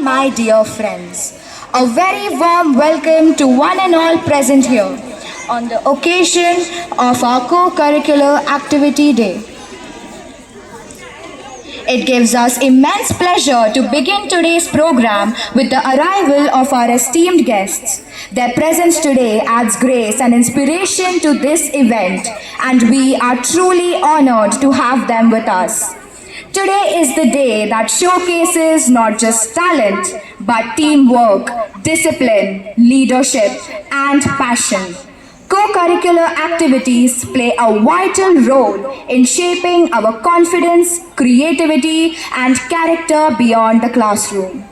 my dear friends. A very warm welcome to one and all present here on the occasion of our co-curricular activity day. It gives us immense pleasure to begin today's program with the arrival of our esteemed guests. Their presence today adds grace and inspiration to this event, and we are truly honored to have them with us. Today is the day that showcases not just talent, but teamwork, discipline, leadership, and passion. Co-curricular activities play a vital role in shaping our confidence, creativity, and character beyond the classroom.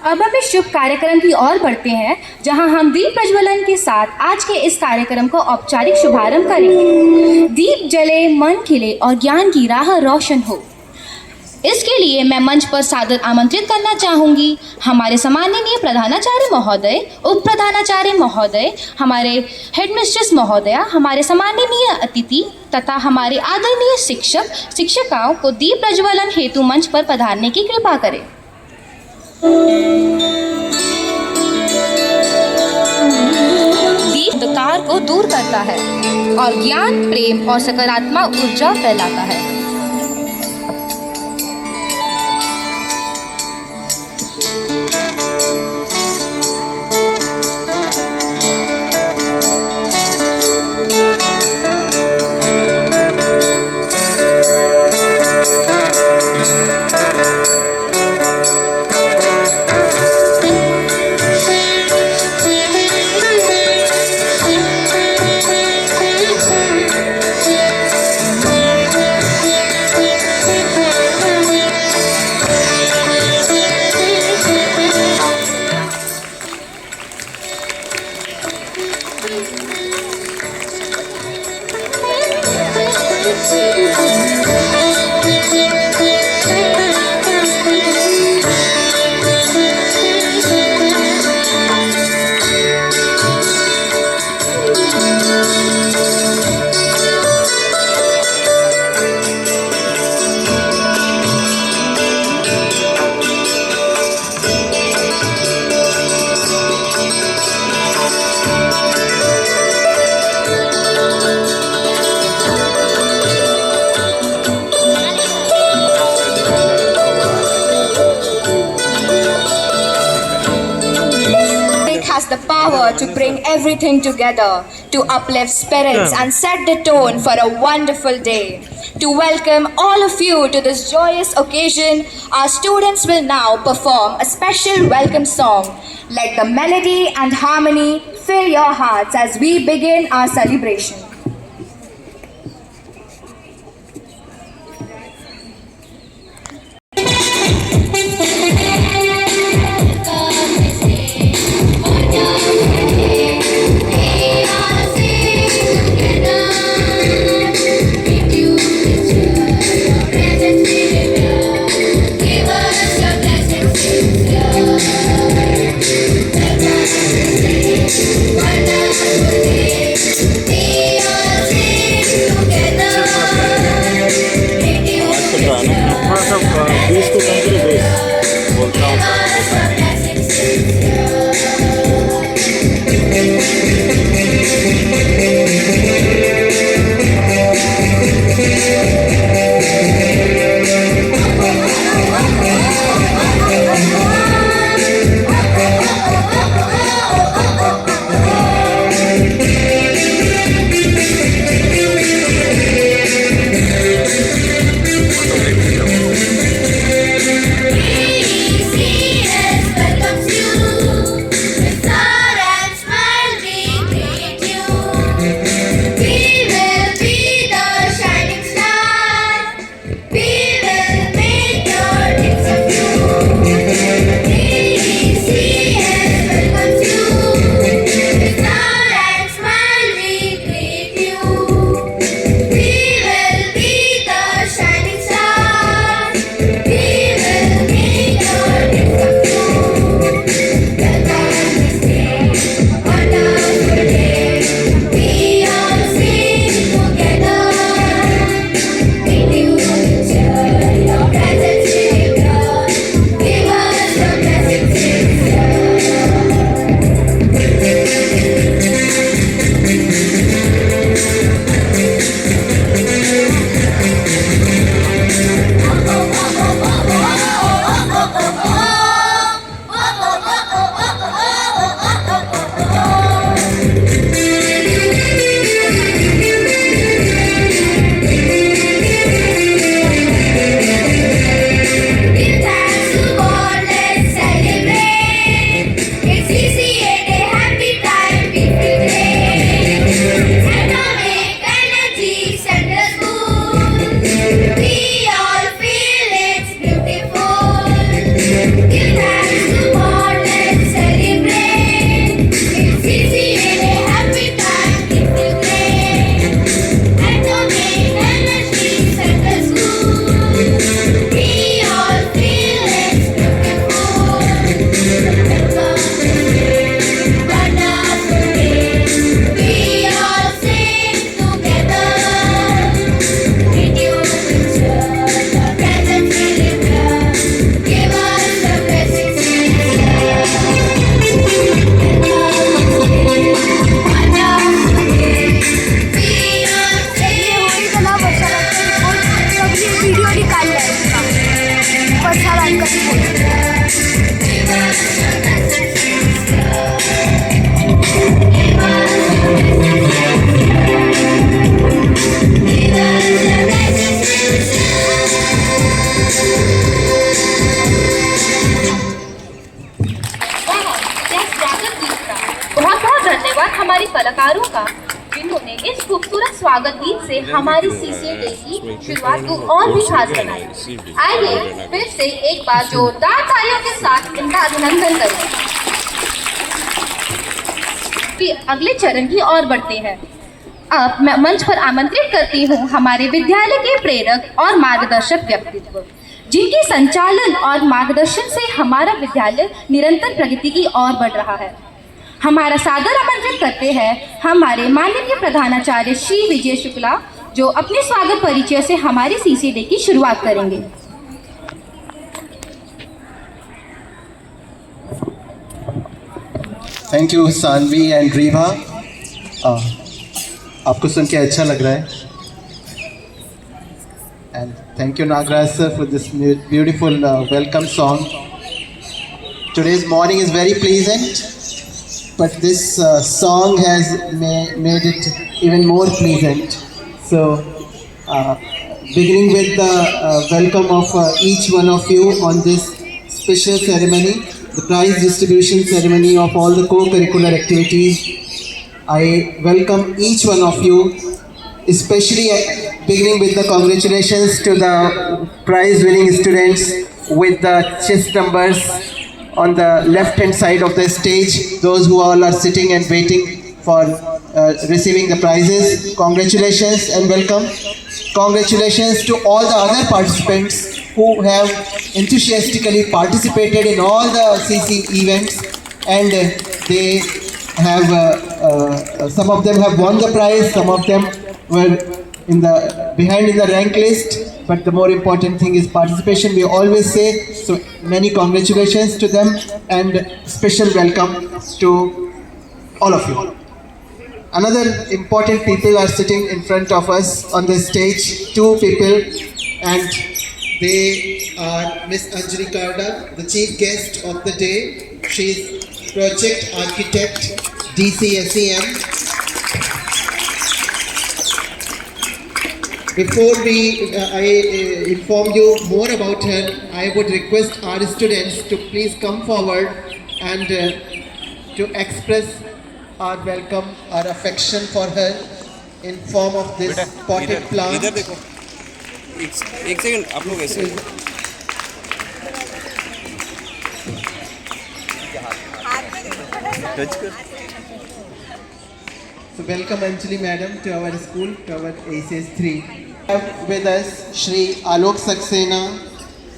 अब हम इस शुभ कार्यक्रम की ओर बढ़ते हैं, जहां हम दीप प्रज्वलन के साथ आज के इस कार्यक्रम को औपचारिक शुभारंभ करेंगे। दीप जले, मन खिले और ज्ञान की राह रोशन हो। इसके लिए मैं मंच पर सादर आमंत्रित करना चाहूँगी हमारे सम्माननीय प्रधानाचार्य महोदय, उप प्रधानाचार्य महोदय, हमारे हेडमिस्ट्रेस महोदया, हमारे सम्माननीय अतिथि तथा हमारे आदरणीय शिक्षक शिक्षिकाओं को दीप प्रज्वलन हेतु मंच पर पधारने की कृपा करें। दीप अंधकार को दूर करता है और ज्ञान, प्रेम और सकारात्मक ऊर्जा फैलाता है। The power to bring everything together, to uplift spirits and set the tone for a wonderful day. To welcome all of you to this joyous occasion, our students will now perform a special welcome song. Let the melody and harmony fill your hearts as we begin our celebration. Be कलाकारों का, जिन्होंने इस खूबसूरत स्वागत गीत से हमारी CCA day की शुरुआत को और भी खास बनाई। आइए फिर से एक बार जोरदार तालियों के साथ इनका अभिनंदन करें। कि अगले चरण की ओर बढ़ते हैं। अब मैं मंच पर आमंत्रित करती हूँ हमारे विद्यालय के प्रेरक और मार्गदर्शक व्यक्तित्व, जिनके संचालन और मार्गदर्शन से हमारा विद्यालय निरंतर प्रगति की ओर बढ़ रहा है। हमारा सादर आमंत्रित करते हैं हमारे माननीय प्रधानाचार्य श्री विजय शुक्ला, जो अपने स्वागत परिचय से हमारी सीसीए डे की शुरुआत करेंगे। Thank you Saanvi and Reeva. आपको सुन के अच्छा लग रहा है। And thank you Nagraj sir for this beautiful welcome song. Today's morning is very pleasant, but this song has made it even more pleasant. So, beginning with the welcome of each one of you on this special ceremony, the prize distribution ceremony of all the co-curricular activities. I welcome each one of you, especially beginning with the congratulations to the prize winning students with the chest numbers on the left hand side of the stage, those who all are sitting and waiting for receiving the prizes. Congratulations and welcome. Congratulations to all the other participants who have enthusiastically participated in all the CC events, and they have some of them have won the prize, some of them were behind in the rank list, but the more important thing is participation, we always say. So many congratulations to them and special welcome to all of you. Another important people are sitting in front of us on the stage, two people, and they are Miss Anjali Karda, the chief guest of the day. She is project architect DCSEM. Before I inform you more about her, I would request our students to please come forward and to express our welcome, our affection for her in form of this potted plant. इधर देखो, एक second आप लोग ऐसे touch कर। So welcome Anjali Madam to our school, to our ACS 3. We have with us Shri Alok Saxena,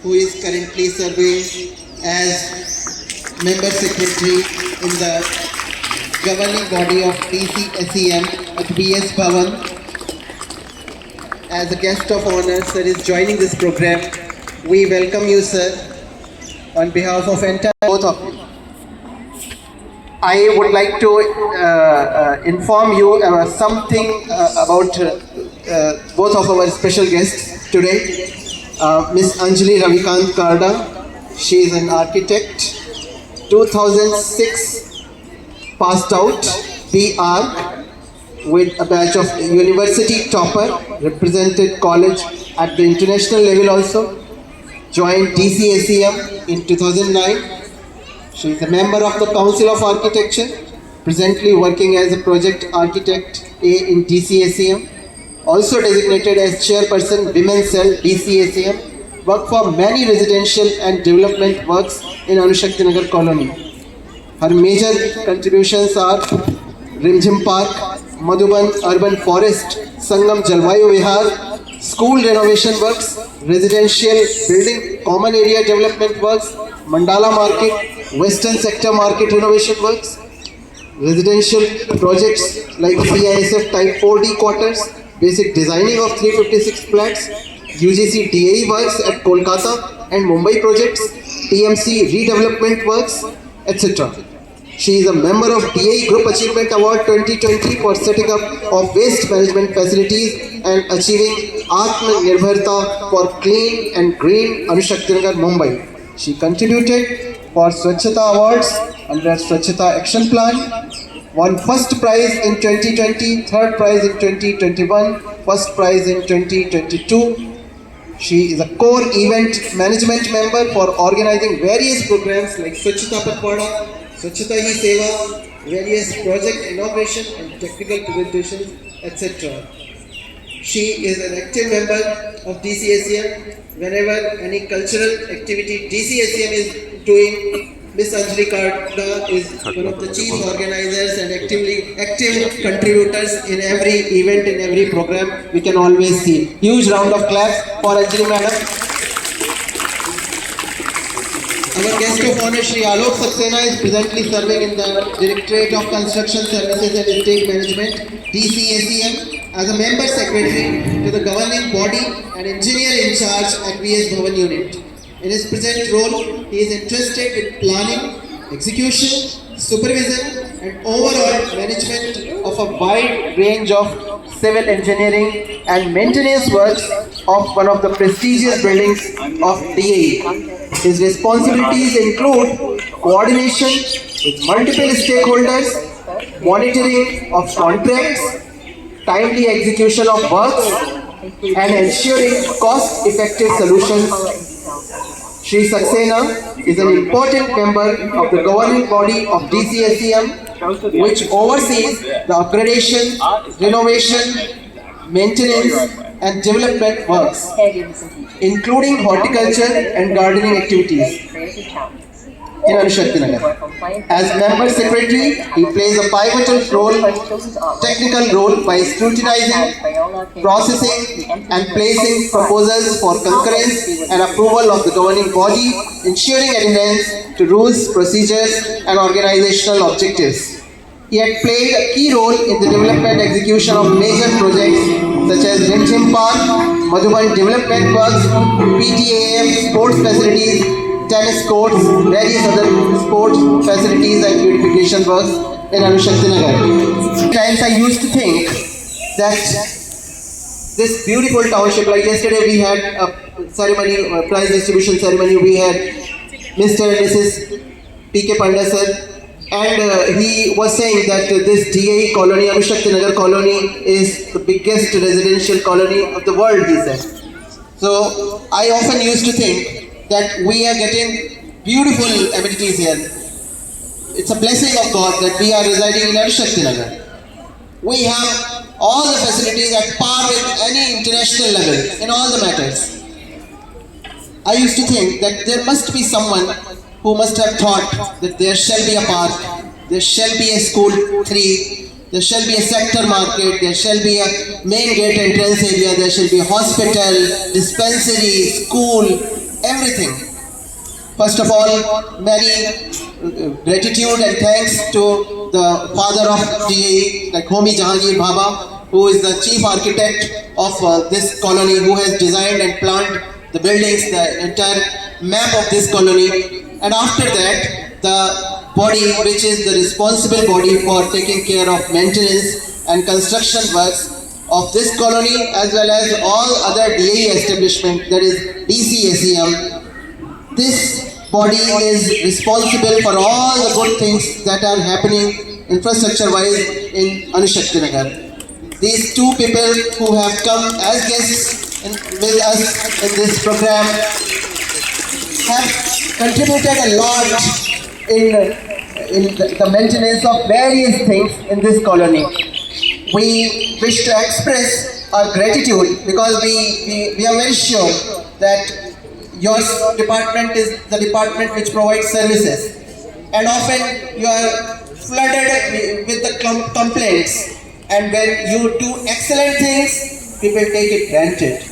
who is currently serving as Member Secretary in the governing body of DCSEM at BS Bhavan. As a guest of honor, sir is joining this program. We welcome you, sir, on behalf of entire both of you. I would like to inform you something about both of our special guests today. Miss Anjali Ravikant Karda, she is an architect, 2006 passed out, BR, with a batch of university topper, represented college at the international level also, joined DCSEM in 2009. She is a member of the Council of Architecture, presently working as a project architect A in DCSEM, also designated as chairperson Women's Cell DCSEM, worked for many residential and development works in Anushakti Nagar colony. Her major contributions are Rimjhim Park, Madhuban Urban Forest, Sangam Jalvayu Vihar, school renovation works, residential building common area development works, Mandala Market, Western Sector Market renovation works, residential projects like CISF Type 4D quarters, basic designing of 356 flats, UGC DAE works at Kolkata and Mumbai projects, TMC redevelopment works, etc. She is a member of DAE Group Achievement Award 2020 for setting up of waste management facilities and achieving Atmanirbharta for clean and green Anushakti Nagar, Mumbai. She contributed for Swachhata Awards under Swachhata Action Plan, won first prize in 2020, third prize in 2021, first prize in 2022. She is a core event management member for organizing various programs like Swachhata Pakhwada, Swachhata Hi Seva, various project inauguration and technical presentations, etc. She is an active member of DCSEM. Whenever any cultural activity DCSEM is doing, Miss Anjali Karda is one of the chief organizers and active contributors in every event, in every program. We can always see. Huge round of claps for Anjali Madam. Our guest of honor, Shri Alok Saxena, is presently serving in the Directorate of Construction Services and Estate Management, DCSEM, as a member secretary to the governing body and engineer in charge at VS Bhavan unit. In his present role, he is interested in planning, execution, supervision, and overall management of a wide range of civil engineering and maintenance works of one of the prestigious buildings of DAE. His responsibilities include coordination with multiple stakeholders, monitoring of contracts, timely execution of works, and ensuring cost-effective solutions. Shri Saxena is an important member of the governing body of DCSEM, which oversees the upgradation, renovation, maintenance, and development works, including horticulture and gardening activities in Anushakti Nagar. As member secretary, he plays a pivotal technical role by scrutinizing, processing, and placing proposals for concurrence and approval of the governing body, ensuring adherence to rules, procedures, and organizational objectives. He had played a key role in the development and execution of major projects such as Rimjim Park, Madhuban Development Works, PTAM sports facilities, tennis courts, various other sports facilities and beautification works in Anushakti Nagar. Sometimes I used to think that this beautiful township, like yesterday we had a ceremony, prize distribution ceremony, we had Mr. and Mrs. P.K. Panda sir, and he was saying that this DAE colony, Anushakti Nagar colony, is the biggest residential colony of the world, he said. So I often used to think that we are getting beautiful amenities here. It's a blessing of God that we are residing in Anushakti Nagar. We have all the facilities at par with any international level in all the matters. I used to think that there must be someone who must have thought that there shall be a park, there shall be a school 3, there shall be a sector market, there shall be a main gate entrance area, there shall be a hospital, dispensary, school, everything. First of all, many gratitude and thanks to the father of DAE, like Homi Jahangir Bhaba, who is the chief architect of this colony, who has designed and planned the buildings, the entire map of this colony. And after that, the body which is the responsible body for taking care of maintenance and construction works of this colony as well as all other DAE establishment, that is DCSEM. This body is responsible for all the good things that are happening infrastructure wise in Anushakti Nagar. These two people who have come as guests with us in this program have contributed a lot in the maintenance of various things in this colony. We wish to express our gratitude because we are very sure that your department is the department which provides services, and often you are flooded with the complaints, and when you do excellent things, people take it granted.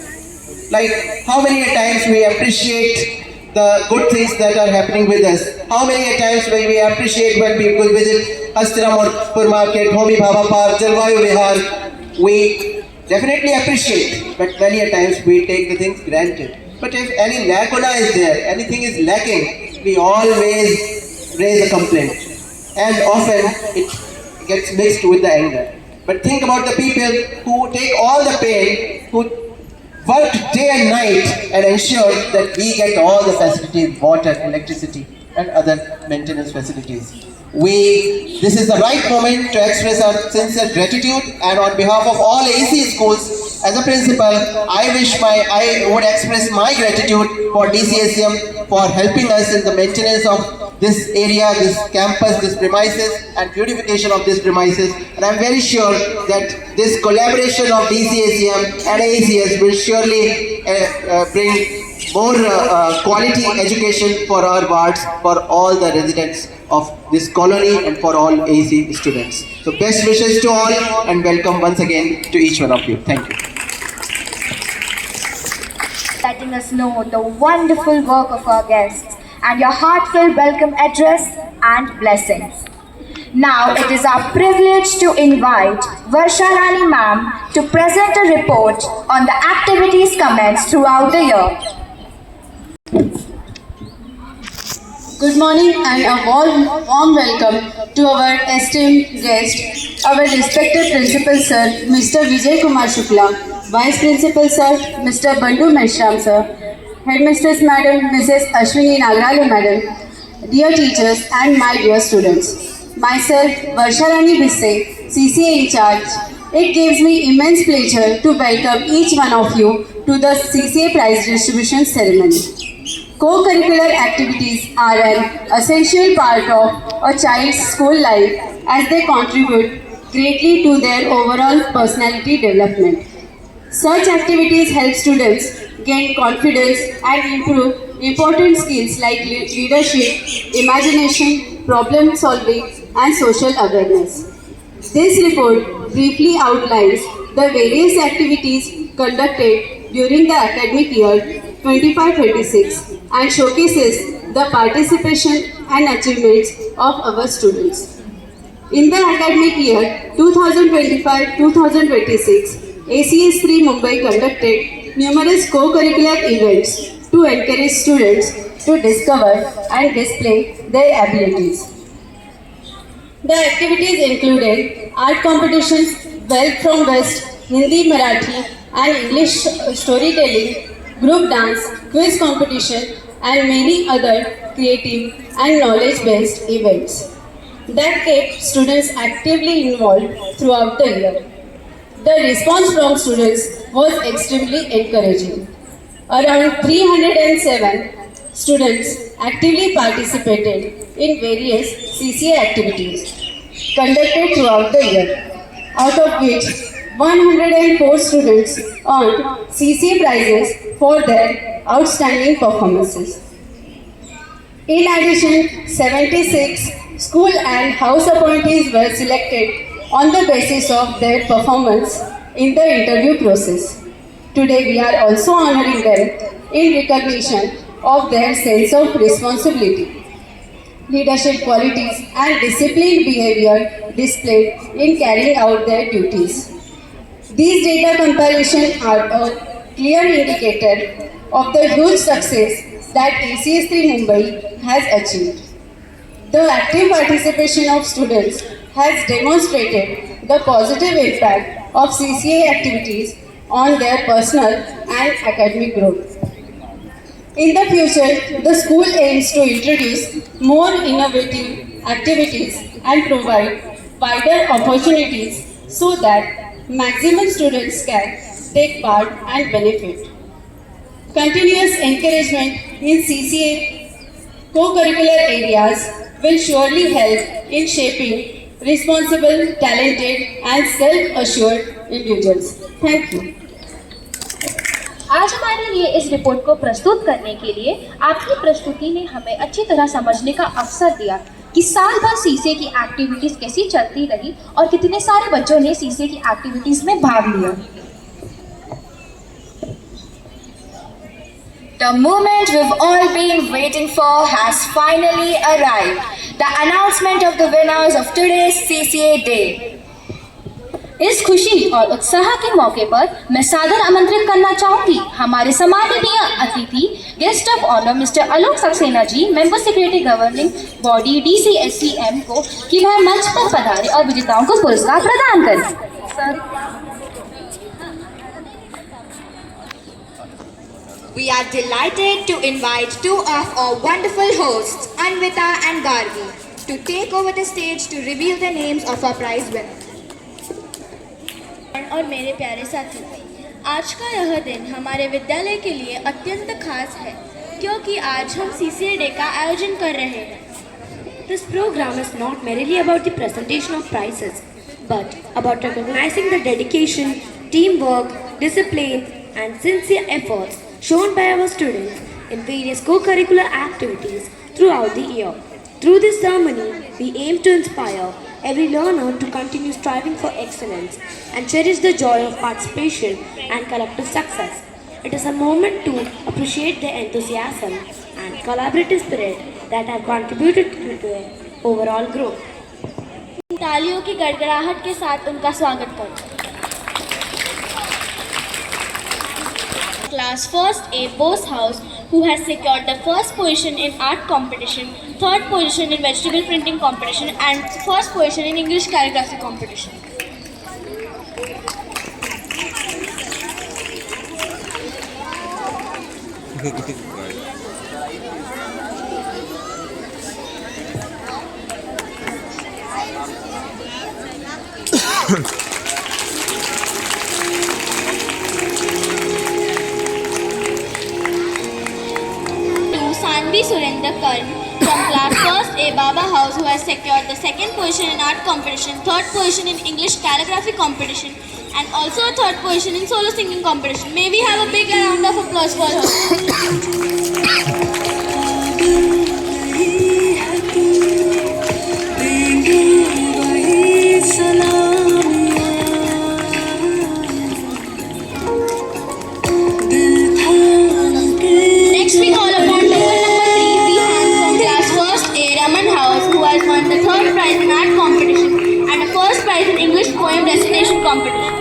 Like how many times we appreciate the good things that are happening with us. How many times we appreciate when people visit Hastiramurpur Market, Homi Bhaba Park, Jalvayu Vihar. We definitely appreciate, but many a times we take the things granted. But if any lacuna is there, anything is lacking, we always raise a complaint. And often it gets mixed with the anger. But think about the people who take all the pain, who work day and night and ensure that we get all the facilities, water, electricity, and other maintenance facilities. This is the right moment to express our sincere gratitude, and on behalf of all AC schools, as a principal, I would express my gratitude for DCSEM for helping us in the maintenance of this area, this campus, this premises, and beautification of this premises. And I'm very sure that this collaboration of DCACM and ACS will surely bring more quality education for our wards, for all the residents of this colony and for all AC students. So best wishes to all and welcome once again to each one of you. Thank you. Letting us know the wonderful work of our guests and your heartfelt welcome address and blessings. Now it is our privilege to invite Varsha Rani ma'am to present a report on the activities commenced throughout the year. Good morning and a warm welcome to our esteemed guest, our respected Principal Sir, Mr. Vijay Kumar Shukla, Vice Principal Sir, Mr. Bandu Meshram Sir, Headmistress Madam, Mrs. Ashwini Nagrale Madam, dear teachers and my dear students. Myself, Varsha Rani Bisse, CCA in charge. It gives me immense pleasure to welcome each one of you to the CCA prize distribution ceremony. Co-curricular activities are an essential part of a child's school life as they contribute greatly to their overall personality development. Such activities help students gain confidence and improve important skills like leadership, imagination, problem solving, and social awareness. This report briefly outlines the various activities conducted during the academic year 25-26 and showcases the participation and achievements of our students. In the academic year 2025-2026, ACS 3 Mumbai conducted numerous co-curricular events to encourage students to discover and display their abilities. The activities included art competitions, Wealth from West, Hindi, Marathi and English storytelling, group dance, quiz competition and many other creative and knowledge-based events that kept students actively involved throughout the year. The response from students was extremely encouraging. Around 307 students actively participated in various CCA activities conducted throughout the year, out of which 104 students earned CCA prizes for their outstanding performances. In addition, 76 school and house appointees were selected on the basis of their performance in the interview process. Today we are also honoring them in recognition of their sense of responsibility, leadership qualities and disciplined behavior displayed in carrying out their duties. These data comparisons are a clear indicator of the huge success that ACS 3 Mumbai has achieved. The active participation of students has demonstrated the positive impact of CCA activities on their personal and academic growth. In the future, the school aims to introduce more innovative activities and provide wider opportunities so that maximum students can take part and benefit. Continuous encouragement in CCA co-curricular areas will surely help in shaping responsible, talented and self-assured individuals. Thank you. आज हमारे लिए इस report को प्रस्तुत करने के लिए आपकी प्रस्तुति ने हमें अच्छी तरह समझने का अवसर दिया कि साल भर सीसीए की एक्टिविटीज़ कैसी चलती रही और कितने सारे बच्चों ने सीसीए की एक्टिविटीज़ में भाग लिया। The moment we've all been waiting for has finally arrived. The announcement of the winners of today's CCA Day. इस खुशी और उत्साह के मौके पर मैं सादर आमंत्रित करना चाहूंगी हमारे सम्माननीय अतिथि guest of honour mister Alok Saxena ji, member secretary governing body DCSCM को कि वह मंच पर पधारे और विजेताओं को पुरस्कार प्रदान करें। We are delighted to invite two of our wonderful hosts, Anvita and Gargi, to take over the stage to reveal the names of our prize winners. और मेरे प्यारे साथी, आज का यह दिन हमारे विद्यालय के लिए अत्यंत खास है क्योंकि आज हम CCA डे का आयोजन कर रहे हैं। This program is not merely about the presentation of prizes, but about recognizing the dedication, teamwork, discipline, and sincere efforts shown by our students in various co-curricular activities throughout the year. Through this ceremony, we aim to inspire every learner to continue striving for excellence and cherish the joy of participation and collective success. It is a moment to appreciate their enthusiasm and collaborative spirit that have contributed to their overall growth. तालियों की गड़गड़ाहट के साथ उनका स्वागत करें। Class First A Bose House, who has secured the first position in art competition, third position in vegetable printing competition, and first position in English calligraphy competition. Sanvi Surendra Karn from class First A Baba House, who has secured the second position in art competition, third position in English calligraphy competition, and also a third position in solo singing competition. May we have a big round of applause for her. Next we call upon token number 3, Vihan from class First A Raman House, who has won the third prize in art competition and a first prize in English poem recitation competition.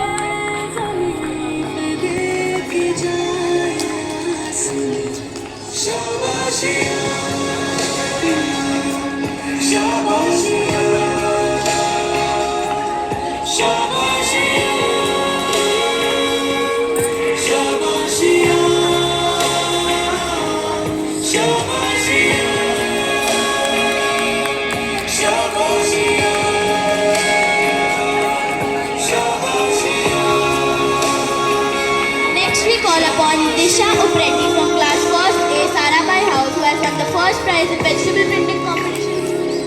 Next we call upon Disha Upreti from class First A Sarabai House, who has won the first prize in vegetable printing competition,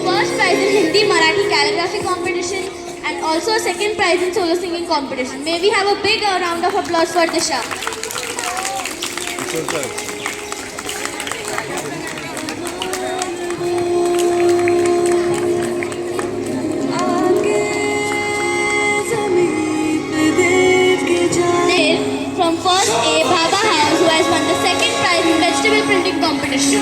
first prize in Hindi Marathi calligraphy competition, and also a second prize in solo singing competition. May we have a big round of applause for Disha. Dale from First A Baba House, who has won the second prize in vegetable printing competition.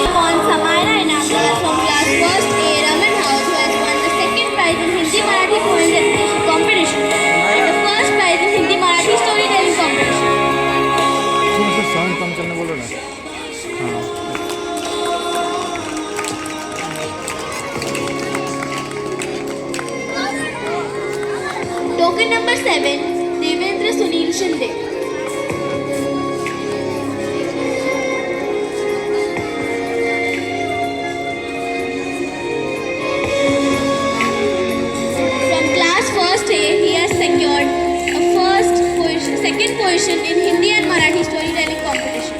Upon Samaira Inamdar from class First A Raman House, who has won the second prize in Hindi Marathi poem recitation competition and the first prize in Hindi Marathi storytelling competition. Sound कम करने बोलो ना। Token number 7, Devendra Sunil Shinde. From class First A, he has secured a second position in Hindi and Marathi storytelling competition.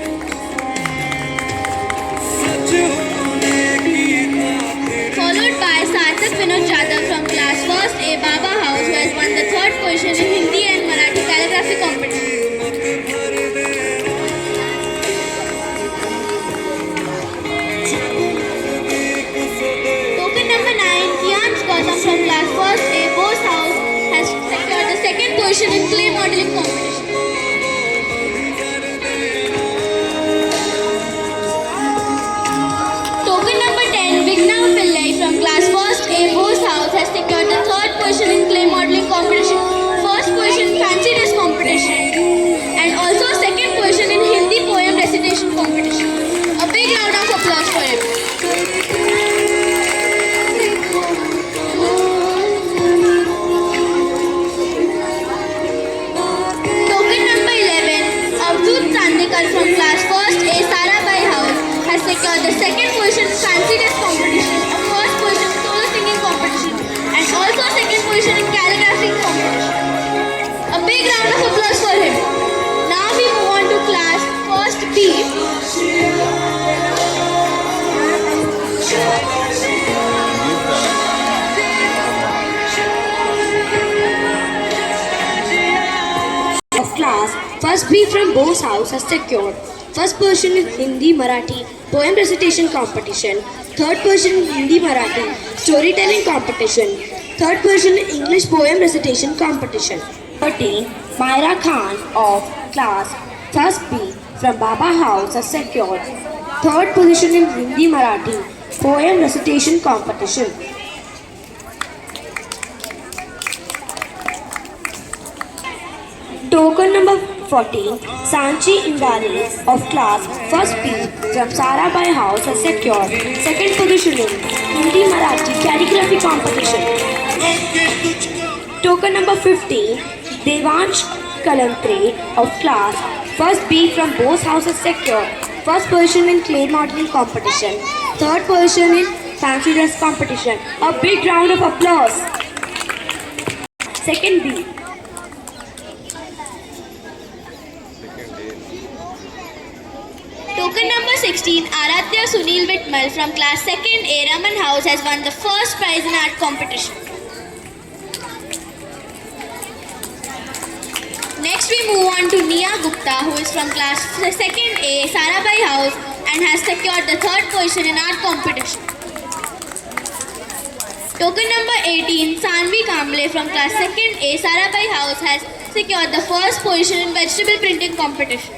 Followed by Sarthak Vinod Jadhav from class First A Baba House, who has won the third position in Hindi Bose House has secured first position in Hindi Marathi poem recitation competition, third position in Hindi Marathi storytelling competition, third position in English poem recitation competition. 13. Myra Khan of class first B from Baba House has secured third position in Hindi Marathi poem recitation competition. Token number 14, Sanchi Indari of class first B from Sarabai House has secured second position in Hindi Marathi calligraphy competition. Token number 15, Devansh Kalantre of class first B from Bose House has secured first position in clay modeling competition, third position in fancy dress competition. A big round of applause. Second B. Token number 16, Aradhya Sunil Vitmal from class 2nd A Raman House has won the first prize in art competition. Next we move on to Nia Gupta, who is from class 2nd A Sarabai House and has secured the third position in art competition. Token number 18, Sanvi Kamble from class 2nd A Sarabai House has secured the first position in vegetable printing competition.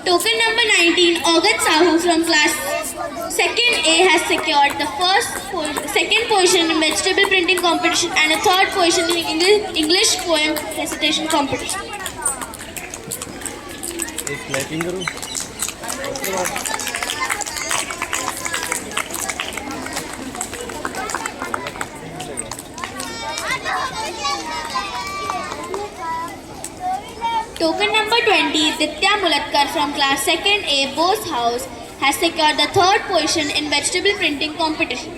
Token number 19, Agat Sahu from class 2nd A has secured the second position in vegetable printing competition and a third position in English poem recitation competition. एक clapping करो. Token number 20, Ditya Mulatkar from class 2nd A Bose House has secured the third position in vegetable printing competition.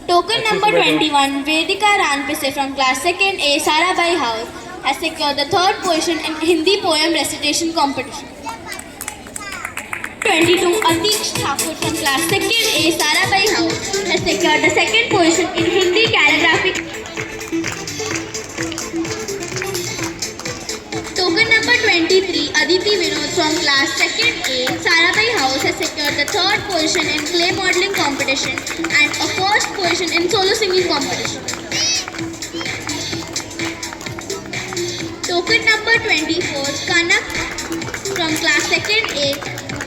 Token number 21, Vedika Ranpise from class 2nd A Sarabai House has secured the third position in Hindi poem recitation competition. 22, Atish Thakur from class 2nd A Sarabai House has secured the second position in Hindi calligraphy. Token number 23, Aditi Vinod from class 2nd A Sarabai House has secured the third position in clay modeling competition and a first position in solo singing competition. Token number 24, Kanak from class 2nd A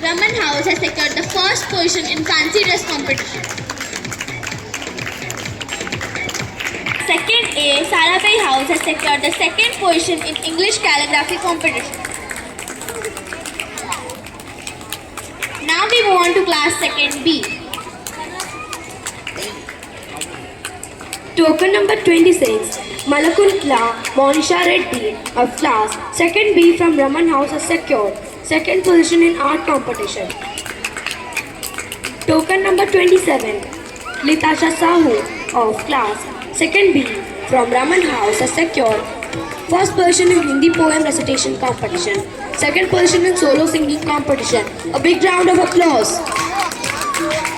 Raman House has secured the first position in fancy dress competition. 2nd A Sarabai House has secured the second position in English calligraphy competition. Now we move on to class 2nd B. Token number 26, Malakuntla Monisha Reddy of class 2nd B from Raman House has secured second position in art competition. Token number 27, Litasha Sahu of class 2nd B from Raman House has secured first position in Hindi poem recitation competition, second position in solo singing competition. A big round of applause.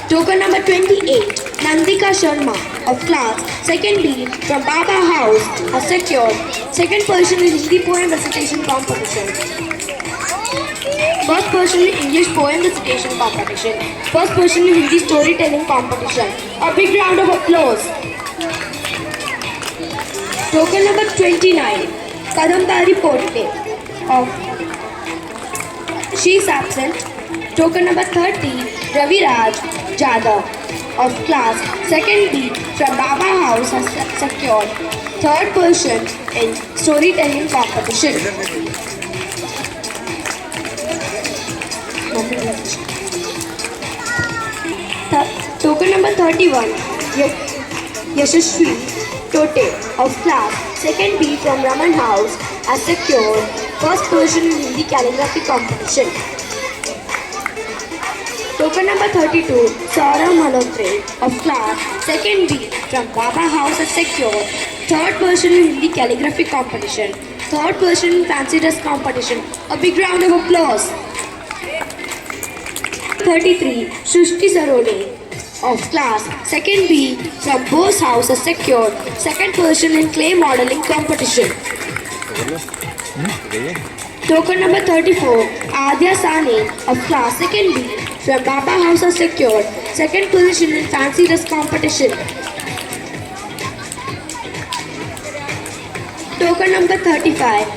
Token number 28, Nandika Sharma of class 2nd B from Baba House has secured second position in Hindi poem recitation competition, first position in English poem recitation competition, first position in Hindi storytelling competition. A big round of applause. Token number 29, Kadambari Potte of She is absent. Token number 30, Ravi Raj Jadhav of class 2nd B from Baba House has secured third position in storytelling competition. Token number 31, Yashashvi Tote of class 2nd B from Raman House has secured first position in Hindi calligraphy competition. Token number 32, Saurav Malhotre of class 2nd B from Baba House has secured third position in Hindi calligraphy competition, third position in fancy dress competition. A big round of applause. 33, Shushti Sarole of class 2nd B from Bose House has secured second position in clay modeling competition. Token number 34, Adya Sane of class 2nd B from Baba House has secured second position in fancy dress competition. Token number 35,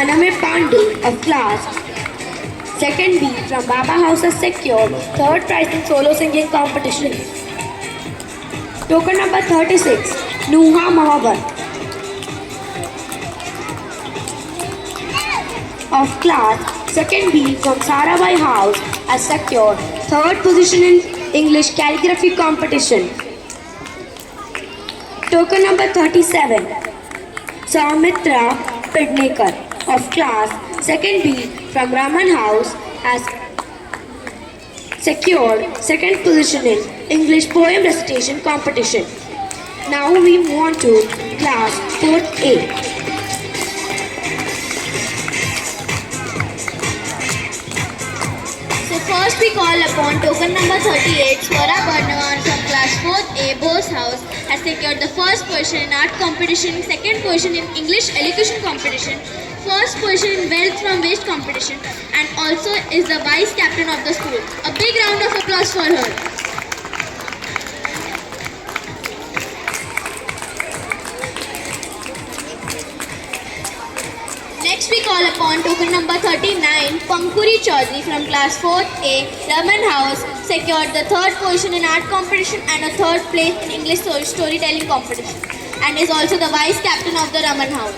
Aname Pandey of class 2nd B from Baba House has secured third prize in solo singing competition. Token number 36, Nuha Mahabat of class 2nd B from Sarabai House has secured third position in English calligraphy competition. Token number 37, Saumitra Pednekar of class 2nd B from Raman House has secured second position in English poem recitation competition. Now we move on to class 4th A. So first we call upon token number 38, Swara Barnavan from class 4th A, Bose House, has secured the first position in art competition, second position in English elocution competition, first position in wealth from waste competition, and also is the vice captain of the school. A big round of applause for her. Next we call upon token number 39, Pankuri Chaudhary from class 4th A, Raman House, secured the third position in art competition and a third place in English storytelling competition, and is also the vice captain of the Raman House.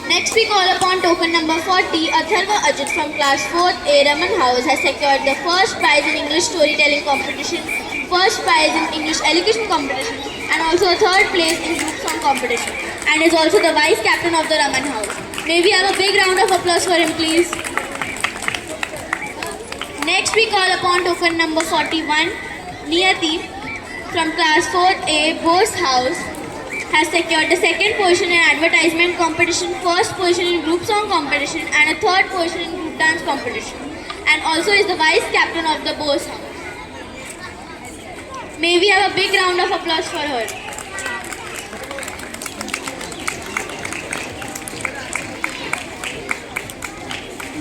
Next we call upon token number 40, Atharva Ajit from class 4th A, Raman House, has secured the first prize in English storytelling competition, first prize in English elocution competition, and also a third place in group song competition, and is also the vice captain of the Raman House. May we have a big round of applause for him, please. Next we call upon token number 41, Niyati from class 4th A, Bose House, has secured the second position in advertisement competition, first position in group song competition, and a third position in group dance competition, and also is the vice captain of the Bose House. May we have a big round of applause for her.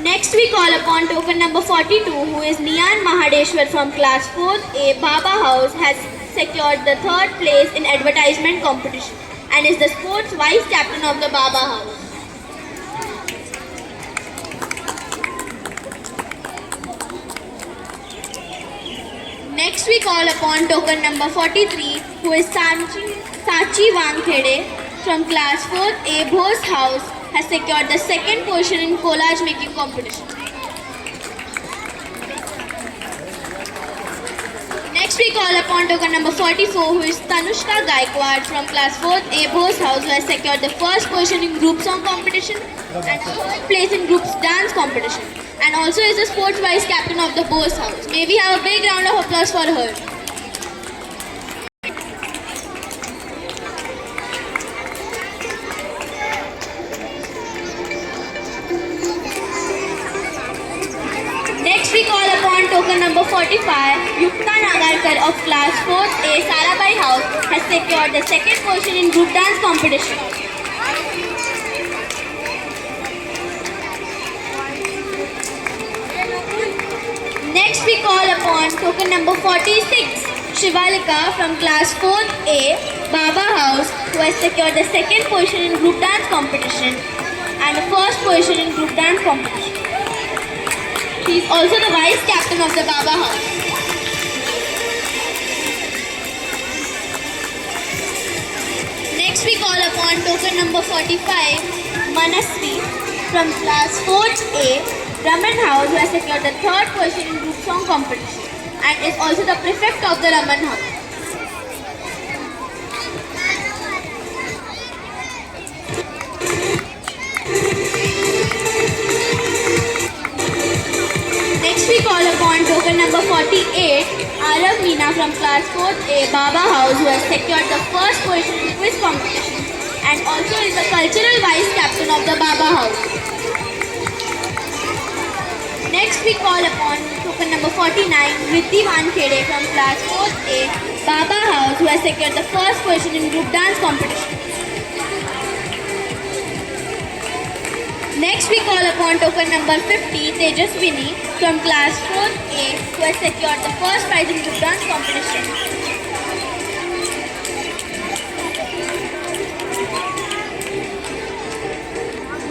Next we call upon token number 42, who is Nian Mahadeshwar from class 4th A, Baba House, has secured the third place in advertisement competition and is the sports vice captain of the Baba House. Next we call upon token number 43, who is Sachi Wangkhede from class 4th A, Bose House, has secured the second position in collage making competition. Next we call upon token number 44, who is Tanushka Gaikwad from class 4th A, Bose House, who has secured the first position in group song competition and third place in group dance competition, and also is the sports vice captain of the Bose House. May we have a big round of applause for her. Next we call upon token number 45, Yukta Nagarkar of class 4th A, Sarabai House, has secured the second position in group dance competition. Next we call upon token number 46, Shivalika from class 4th A, Baba House, who has secured the second position in group dance competition and the first position in group dance competition. She is also the vice captain of the Baba House. Next we call upon token number 45, Manasvi from class 4th A, Raman House, who has secured the third position in group song competition and is also the prefect of the Raman House. Next we call upon token number 48, Arav Meena from class 4A, Baba House, who has secured the first position in quiz competition and also is the cultural vice captain of the Baba House. Next we call upon token number 49, Riddhi Wankhede from class 4A, Baba House, who has secured the first position in group dance competition. Next we call upon token number 50, Tejaswini from class 4A, who has secured the first prize in group dance competition.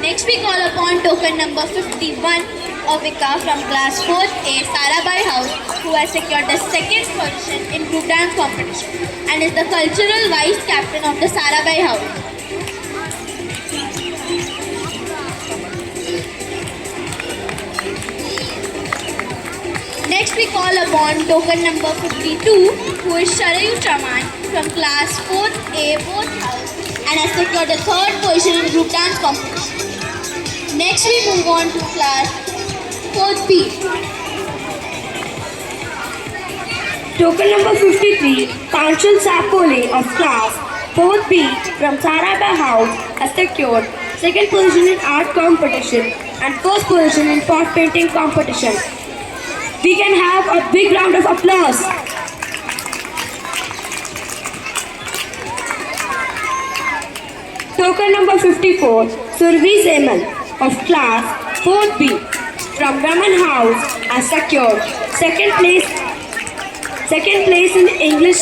Next we call upon token number 51, Avika from class 4A, Sarabai House, who has secured the second position in group dance competition and is the cultural vice captain of the Sarabai House. Next we call upon token number 52, who is Sharayu Chaman from class 4A, Both House, and has secured the third position in group dance competition. Next we move on to class 4B. Token number 53, Panchal Sapole of class 4B from Sarabai House has secured second position in art competition and first position in pot painting competition. We can have a big round of applause. Token number 54, Survi Zemal of class 4B from Raman House has secured second place in English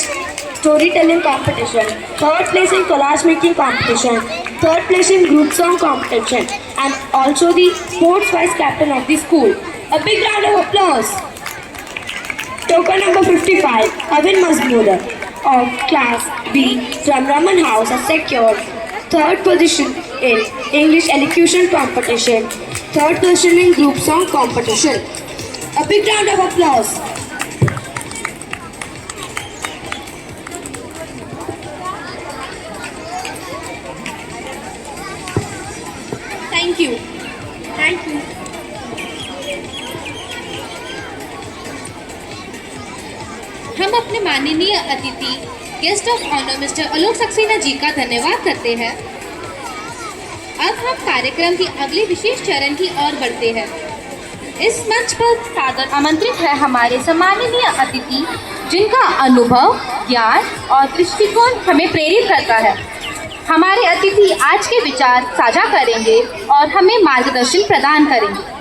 storytelling competition, third place in collage making competition, third place in group song competition, and also the sports vice captain of the school. A big round of applause. Token number 55, Avin Mazmudar of class B from Raman House has secured third position in English elocution competition, third position in group song competition. A big round of applause. Thank you. Thank you. हम अपने माननीय अतिथि guest of honour mister Alok Saxena जी का धन्यवाद करते हैं। अब हम कार्यक्रम की अगले विशेष चरण की ओर बढ़ते हैं। इस मंच पर सादर आमंत्रित है हमारे सम्माननीय अतिथि जिनका अनुभव, ज्ञान और दृष्टिकोण हमें प्रेरित करता है। हमारे अतिथि आज के विचार साझा करेंगे और हमें मार्गदर्शन प्रदान करेंगे।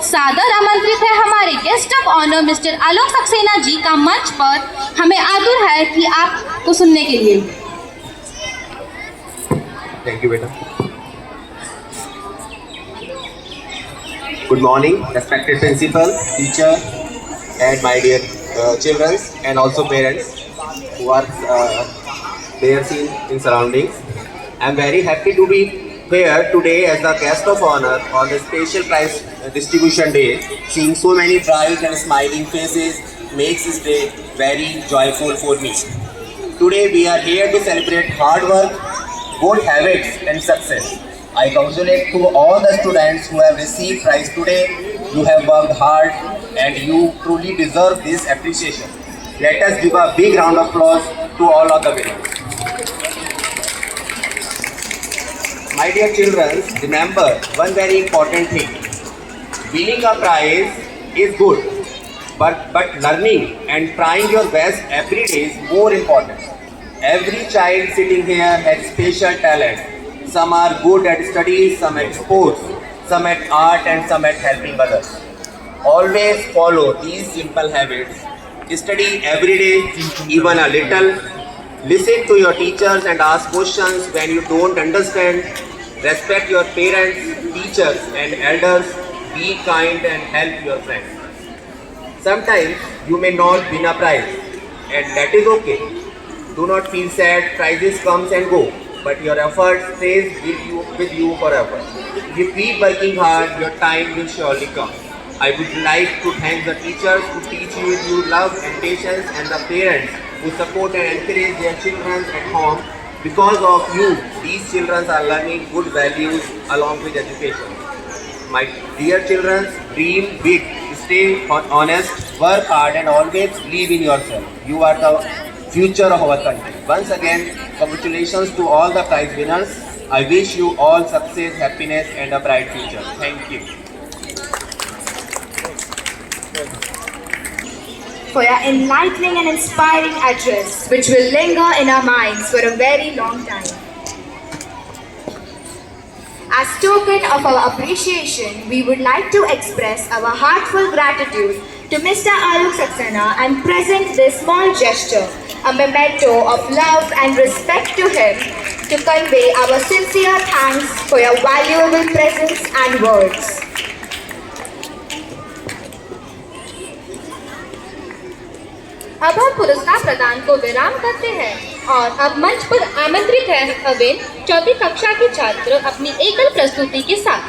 सादर आमंत्रित है हमारे guest of honour mister Alok Saxena जी का मंच पर। हमें आतुर है कि आपको सुनने के लिए। थैंक यू बेटा। Good morning respected principal, teacher and my dear children and also parents who are there seen in surroundings. I am very happy to be here today as the guest of honor on the special prize distribution day. Seeing so many bright and smiling faces makes this day very joyful for me. Today we are here to celebrate hard work, good habits and success. I congratulate to all the students who have received prize today. You have worked hard and you truly deserve this appreciation. Let us give a big round of applause to all of the winners. My dear children, remember one very important thing. Winning a prize is good, but learning and trying your best every day is more important. Every child sitting here has special talent. Some are good at studies, some at sports, some at art and some at helping others. Always follow these simple habits. Study every day, even a little. Listen to your teachers and ask questions when you don't understand. Respect your parents, teachers and elders. Be kind and help your friends. Sometimes you may not win a prize and that is okay. Do not feel sad, prizes comes and go, but your effort stays with you forever. If you keep working hard, your time will surely come. I would like to thank the teachers who teach you with love and patience and the parents who support and encourage their children at home. Because of you, these children are learning good values along with education. My dear children, dream big, stay honest, work hard, and always believe in yourself. You are the future of our country. Once again, congratulations to all the prize winners. I wish you all success, happiness, and a bright future. Thank you. For your enlightening and inspiring address, which will linger in our minds for a very long time. As token of our appreciation, we would like to express our heartfelt gratitude to Mr. Alok Saxena and present this small gesture, a memento of love and respect to him, to convey our sincere thanks for your valuable presence and words. अब हम पुरस्कार प्रदान को विराम करते हैं और अब मंच पर आमंत्रित है अविन, चौथी कक्षा के छात्र अपनी एकल प्रस्तुति के साथ।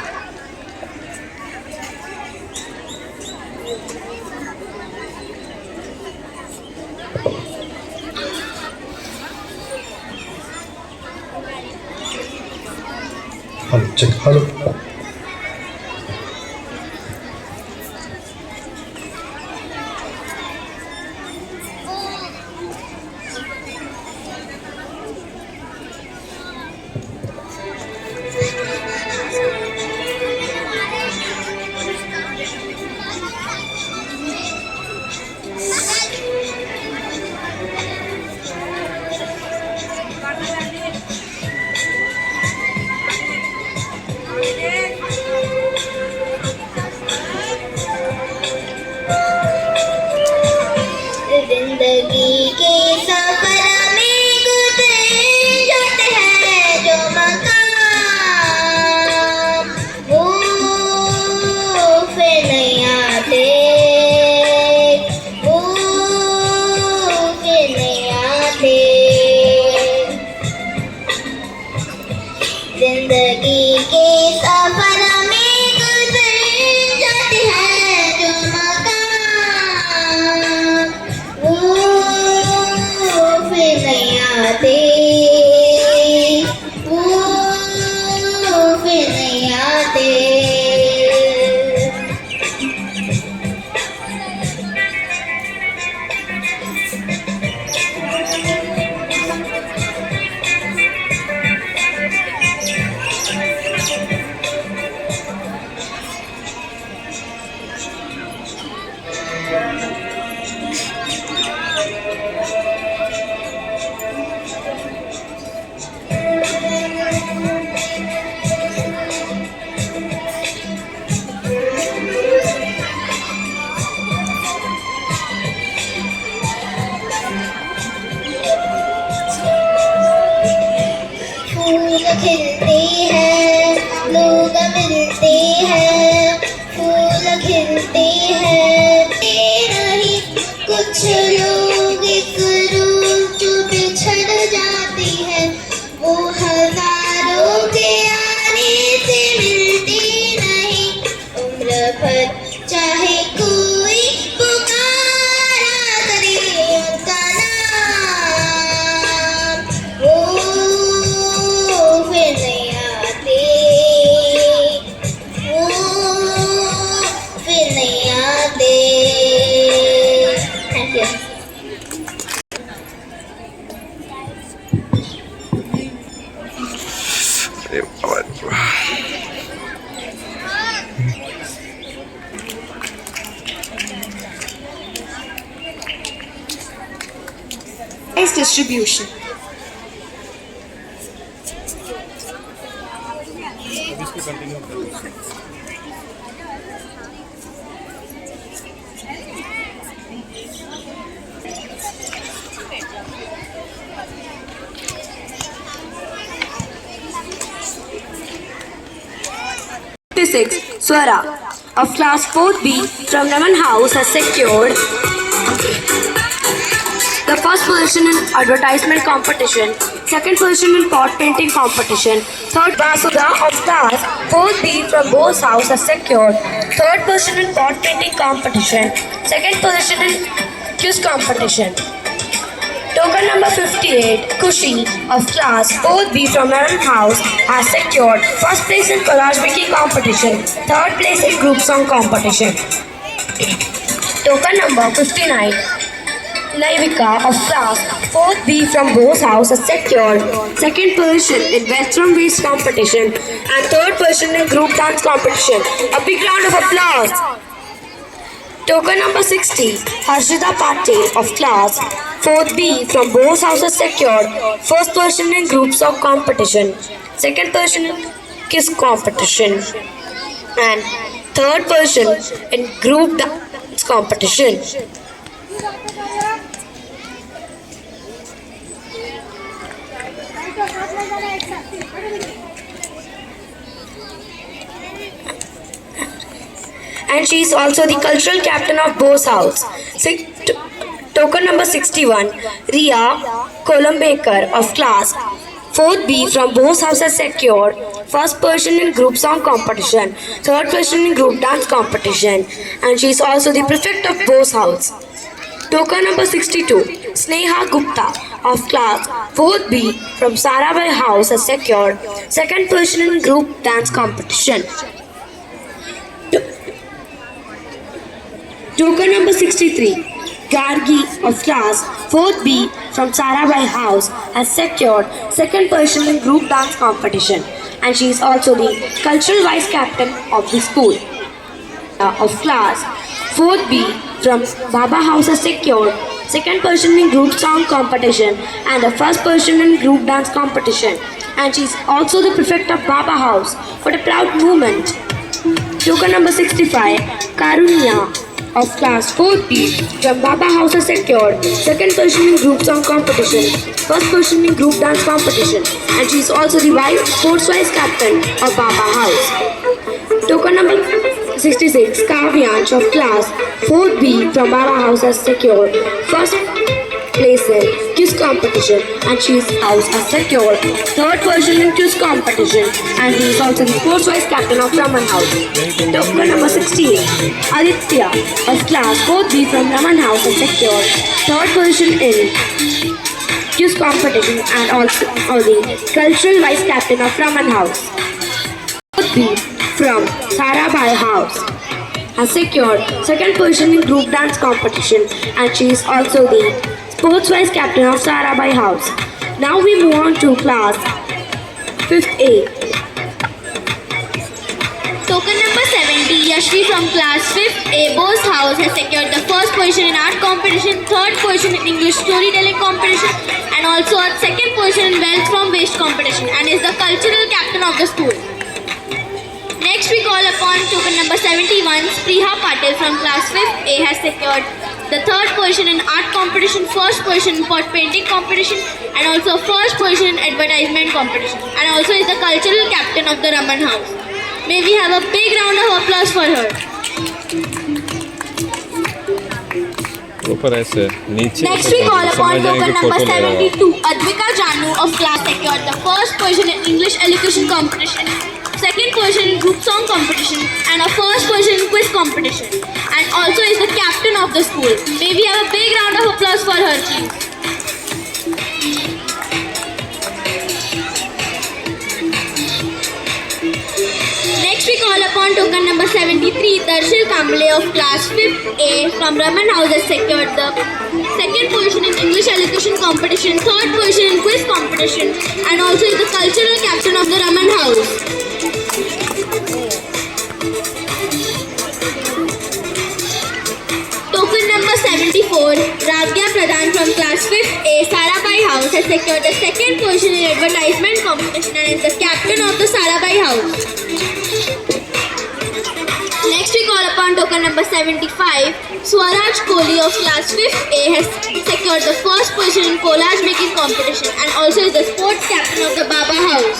हेलो जिंदगी के सफर में गुजरे जाते हैं जो मकाम, वो फिर नहीं आते, वो फिर नहीं आते। जिंदगी के सफर में गुजरे जाते हैं जो मकाम, वो फिर नहीं आते, वो फिर नहीं आते। फूल खिलते हैं, लोग मिलते हैं, फूल खिलते हैं, नहीं कुछ लोग एक रूप बिछड़ जाते हैं, वो हजारों के आने से मिलते नहीं, उम्र भर चाहे कोई पुकारा करे उनका नाम, वो फिर नहीं आते, वो फिर नहीं आते। Thank you. Prize distribution. Swara of class 4B from Raman House has secured the first position in advertisement competition, second position in pot painting competition, third Vasudha of class 4B from Bose House has secured third position in pot painting competition, second position in quiz competition. Token number 58, Kushi of class 4B from Raman House has secured first place in collage making competition, third place in group song competition. Token number 59. Naivika of class 4th B from Bose House has secured second position in Western Waist competition and third position in group dance competition. A big round of applause. Token number 60. Harshita Patel of class 4th B from Bose House has secured first position in group song competition, second position in kiss competition, and third position in group dance competition. And she is also the cultural captain of Bose House. Token number 61, Ria Kolumbaker of class 4th B from Bose House has secured first position in group song competition, third position in group dance competition, and she is also the prefect of Bose House. Token number 62, Sneha Gupta of class 4th B from Sarabhai House has secured second position in group dance competition. Token number 63, Gargi of class 4th B from Sarabhai House has secured second position in group dance competition, and she is also the cultural vice captain of the school. Of class 4th B from Baba House has secured second position in group song competition and the first position in group dance competition, and she is also the prefect of Baba House. What a proud moment. Token number 65, Karunya of class 4th B from Baba House has secured second position in group song competition, first position in group dance competition, and she is also the sports vice captain of Baba House. Token number 66, Kavyansh of class 4th B from Baba House has secured first place in quiz competition, and she is house has secured third position in quiz competition, and he is also the sports vice captain of Raman House. Token number 68, Aditya of class 4th B from Raman House has secured third position in quiz competition and also the cultural vice captain of Raman House. 4th B from Sarabhai House has secured second position in group dance competition, and she is also the sports vice captain of Sarabhai House. Now we move on to class 5th A. Token number 70, Yashvi from class 5th A, Bose House has secured the first position in art competition, third position in English storytelling competition, and also a second position in wealth from waste competition, and is the cultural captain of the school. Next we call upon token number 71, Spriha Patel from class 5th A has secured the third position in art competition, first position in pot painting competition, and also first position in advertisement competition, and also is the cultural captain of the Raman House. May we have a big round of applause for her. ऊपर ऐसे नीचे Next we call upon token number 72, Advika Janu of class secured the first position in English elocution competition, second position in group song competition, and a first position in quiz competition, and also is the captain of the school. May we have a big round of applause for her, please. Next we call upon token number 73, Darshil Kamble of class 5th A from Raman House has secured the second position in English elocution competition, third position in quiz competition, and also is the cultural captain of the Raman House. Token number 74, Ragya Pradhan from class 5th A, Sarabhai House has secured the second position in advertisement competition and is the captain of the Sarabhai House. Next we call upon token number 75, Swaraj Kohli of class 5th A has secured the first position in collage making competition and also is the sports captain of the Baba House.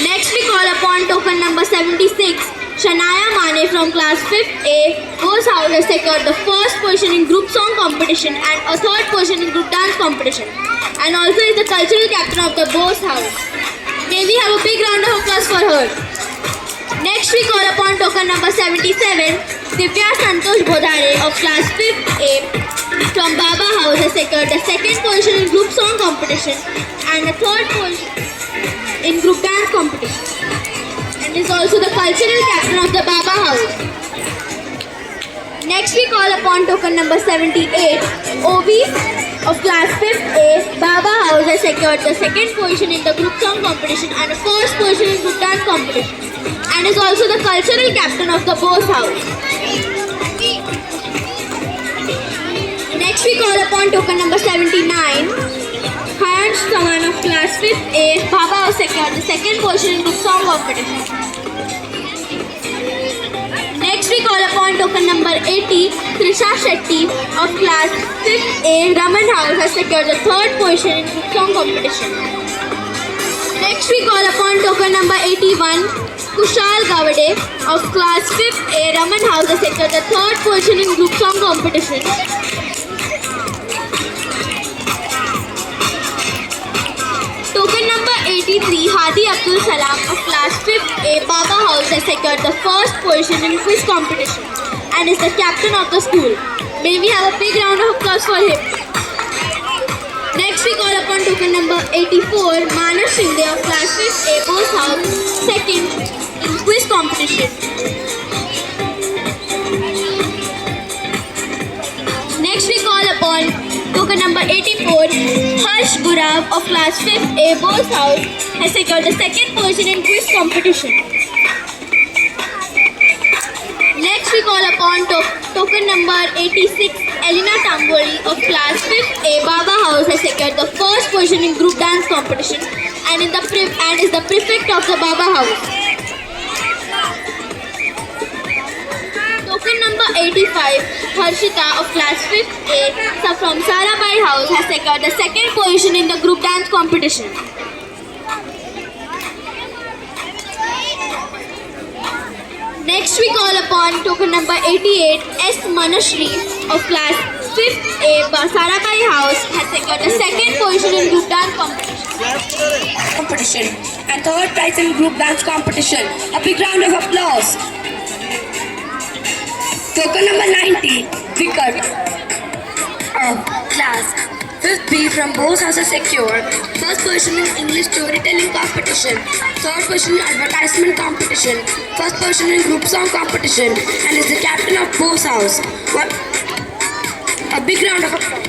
Next we call upon token number 76, Shanaya Mane from class 5th A, Bose House has secured the first position in group song competition and a third position in group dance competition, and also is the cultural captain of the Bose House. May we have a big round of applause for her. Next we call upon token number 77, Divya Santosh Bodhare of class 5th A from Baba House has secured the second position in group song competition and the third position in group dance competition, and and is also the cultural captain of the Baba House. Next we call upon token number 78, OB of class 5th A. Baba House has secured the second position in the group song competition and the first position in group dance competition and is also the cultural captain of the Bose House. Next we call upon token number 79, Harsh Saman of class 5th A. Baba House secured the second position in group song competition. Next we call upon token number 80, Trisha Shetty of class 5th A. Raman House has secured the third position in group song competition. Next we call upon token number 81, Kushal Gavade of class 5th A. Raman House has secured the third position in group song competition. Token number 83, Hadi Abdul Salam of class 5th A. Baba House has secured the first position in quiz competition and is the captain of the school. May we have a big round of applause for him. Next we call upon token number 84, Manas Shinde of class 5th A. Bose House, second in quiz competition. Next we call upon token number 84, Harsh Gurav of class 5th A. Bose House has secured the second position in quiz competition. Next we call upon token number 86, Elena Tamboli of class 5th A. Baba House has secured the first position in group dance competition and is the prefect of the Baba House. Token number 85, Harshita of class 5th A from Sarabai House has secured the second position in the group dance competition. Next we call upon token number 88, S. Manashri of class 5th A Sarabai House has secured the second position in group dance competition and third prize in group dance competition. A big round of applause. Token number 90, Vikat of class 5th B from Bose House has secured first position in English storytelling competition, third position in advertisement competition, first position in group song competition and is the captain of Bose House. A big round of applause.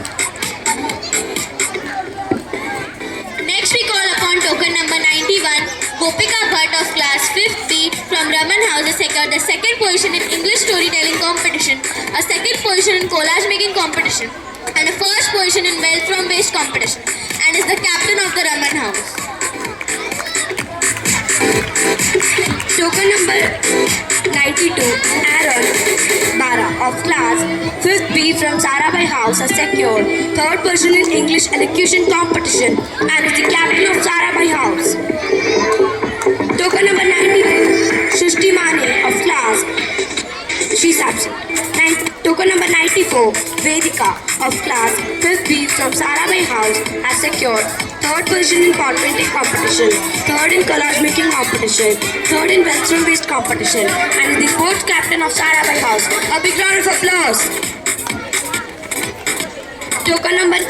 Next we call upon token number 91, Gopika Bhatt of class 5th B from Raman House has secured the second position in English storytelling competition, a second position in collage making competition and a first position in well from waste competition and is the captain of the Raman House. Token number 92, Aaron Bara of class 5th B from Sarabai House has secured third position in English elocution competition and is the captain of Sarabai House. Token number 93, Shushti Mane of class, she's absent. Token number 94, Vedika of class 5th B from Sarabai House has secured third position in portraiting competition, third in collage making competition, third in western based competition and is the fourth captain of Sarabai House. A big round of applause. Token number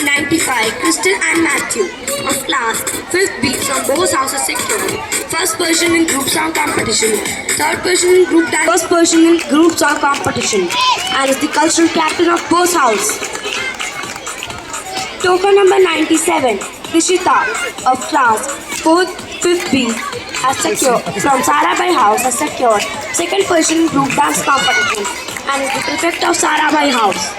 95, Crystal and Matthew of class 5th B from Bose House has secured first position in group song competition, third position in group dance, first position in group song competition and is the cultural captain of Bose House. Token number 97, Rishita of class 5th B has secured from Sarabai House has secured second position in group dance competition and is the prefect of Sarabai House.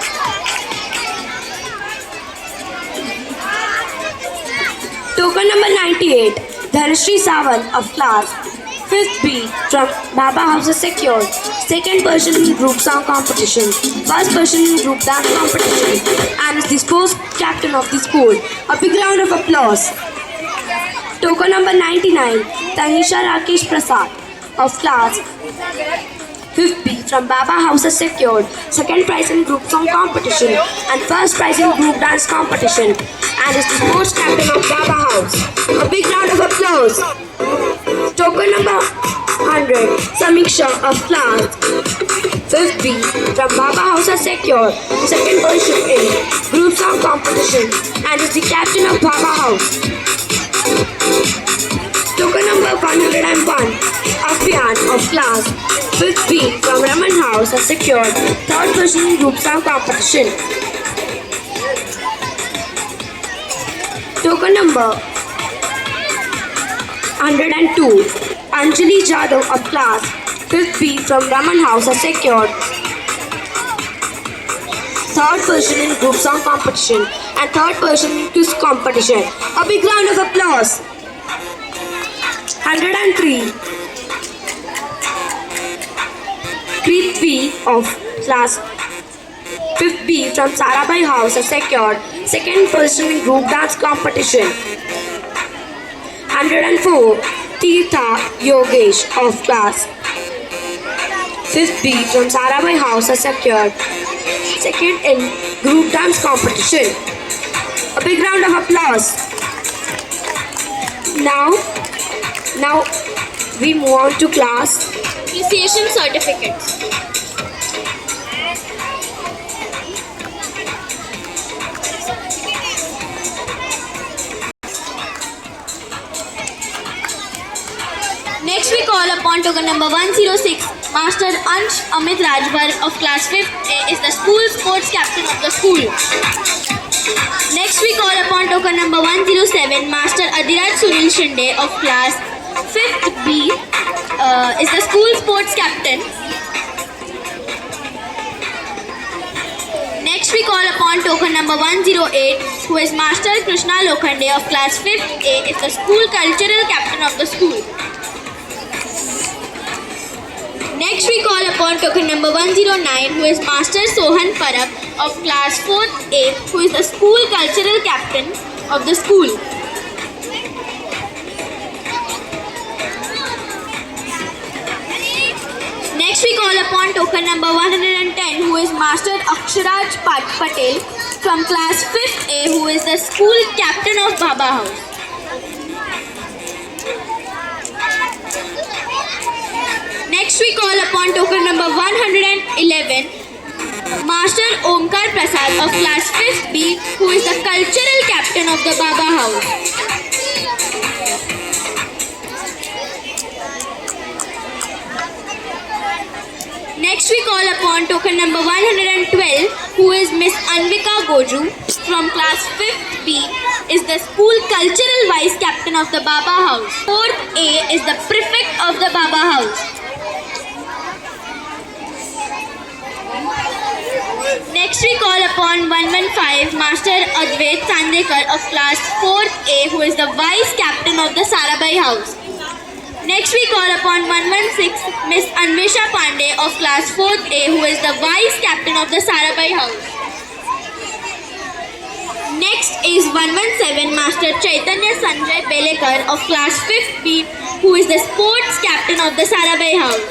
Token number 98, Dhanashree Sawant of class 5th B from Baba House has secured second position in group song competition, first position in group dance competition and is the sports captain of the school. A big round of applause. Token number 99, Tanisha Rakesh Prasad of class 5th B from Baba House has secured second prize in group song competition and first prize in group dance competition and is the sports captain of Baba House. A big round of applause. Token number 100, Samiksha of class 5th B from Baba House has secured second position in group song competition and is the captain of Baba House. Token number 101, Afyan of class 5th B from Raman House has secured third position in group song competition. Token number 102, Anjali Jadhav of class 5th B from Raman House has secured third position in group song competition and third position in quiz competition. A big round of applause. 103, Preet of class 5th B from Sarabai House has secured second position in group dance competition. 104, Tirtha Yogesh of class 5th B from Sarabai House has secured second in group dance competition. A big round of applause. Now we move on to class Appreciation certificates. Next we call upon token number 106, Master Ansh Amit Rajbar of class 5th A is the school sports captain of the school. Next we call upon token number 107, Master Adhiraj Sunil Shinde of class 5th B is the school sports captain. Next we call upon token number 108, who is Master Krishna Lokhande of class 5th A is the school cultural captain of the school. Next we call upon token number 109, who is Master Sohan Parab of class 4th A, who is the school cultural captain of the school. Next we call upon token number 110, who is Master Aksharaj Patel from class 5th A, who is the school captain of Baba House. Next we call upon token number 111, Master Omkar Prasad of class 5th B, who is the cultural captain of the Baba House. Next we call upon token number 112, who is Miss Anvika Goju from class 5th B, is the school cultural vice captain of the Baba House. 4th A is the prefect of the Baba House. Next we call upon 115, Master Advait Sandekar of class 4th A, who is the vice captain of the Sarabai House. Next we call upon 116, Miss Anvesha Pandey of class 4th A, who is the vice captain of the Sarabai House. Next is 117, Master Chaitanya Sanjay Belekar of class 5th B, who is the sports captain of the Sarabai House.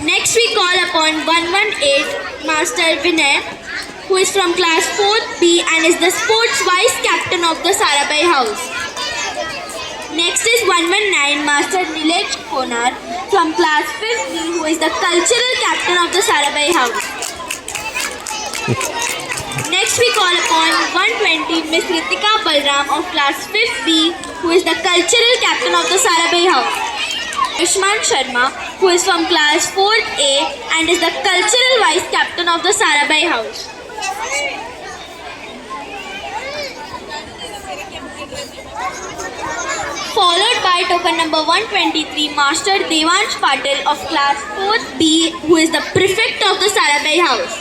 Next we call upon 118, Master Vinay, who is from class 4th B and is the sports vice captain of the Sarabai House. Next is 119, Master Nilesh Konar from class 5th B, who is the cultural captain of the Sarabai House. Next we call upon 120, Miss Ritika Balram of class 5th B, who is the cultural captain of the Sarabai House. Ishman Sharma, who is from class 4th A and is the cultural vice captain of the Sarabai House. Followed by token number 123, Master Devansh Patil of class 4th B, who is the prefect of the Sarabai House.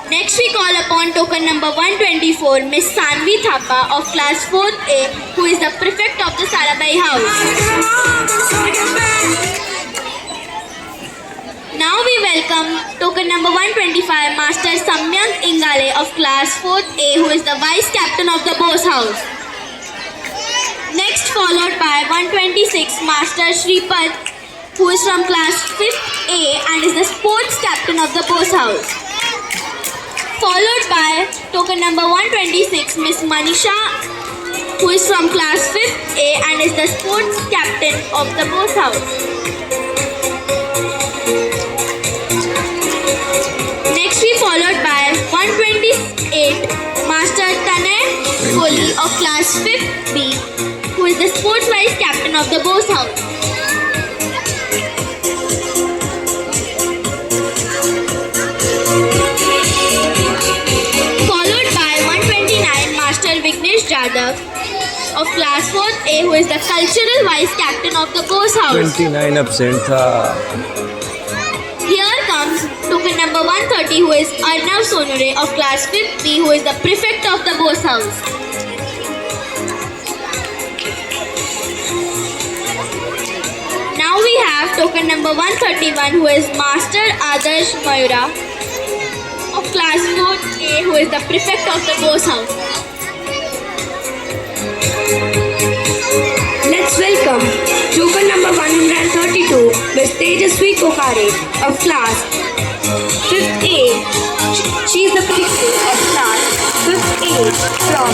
Next we call upon token number 124, Miss Sanvi Thapa of class 4th A, who is the prefect of the Sarabai House. Now we welcome token number 125, Master Samyank Ingale of class 4th A, who is the vice captain of the Bose House. Next followed by 126, Master Shripad, who is from class 5th A and is the sports captain of the Bose House. Followed by token number 126, Miss Manisha, who is from class 5th A and is the sports captain of the Bose House. of class 5th B, who is the sports vice captain of the Bose House. Followed by 129 Master Vignesh Jadhav of class 4th A, who is the cultural vice captain of the Bose House. 29 absent था. Here comes token number 130, who is Arnav Sonure of class 5th B, who is the prefect of the Bose House. Now we have token number 131, who is Master Adarsh Mayura of class 4th A, who is the prefect of the Bose House. Let's welcome token number 132, Ms. Tejaswi Kokare of class 5th A. She is the principal of class 5th A from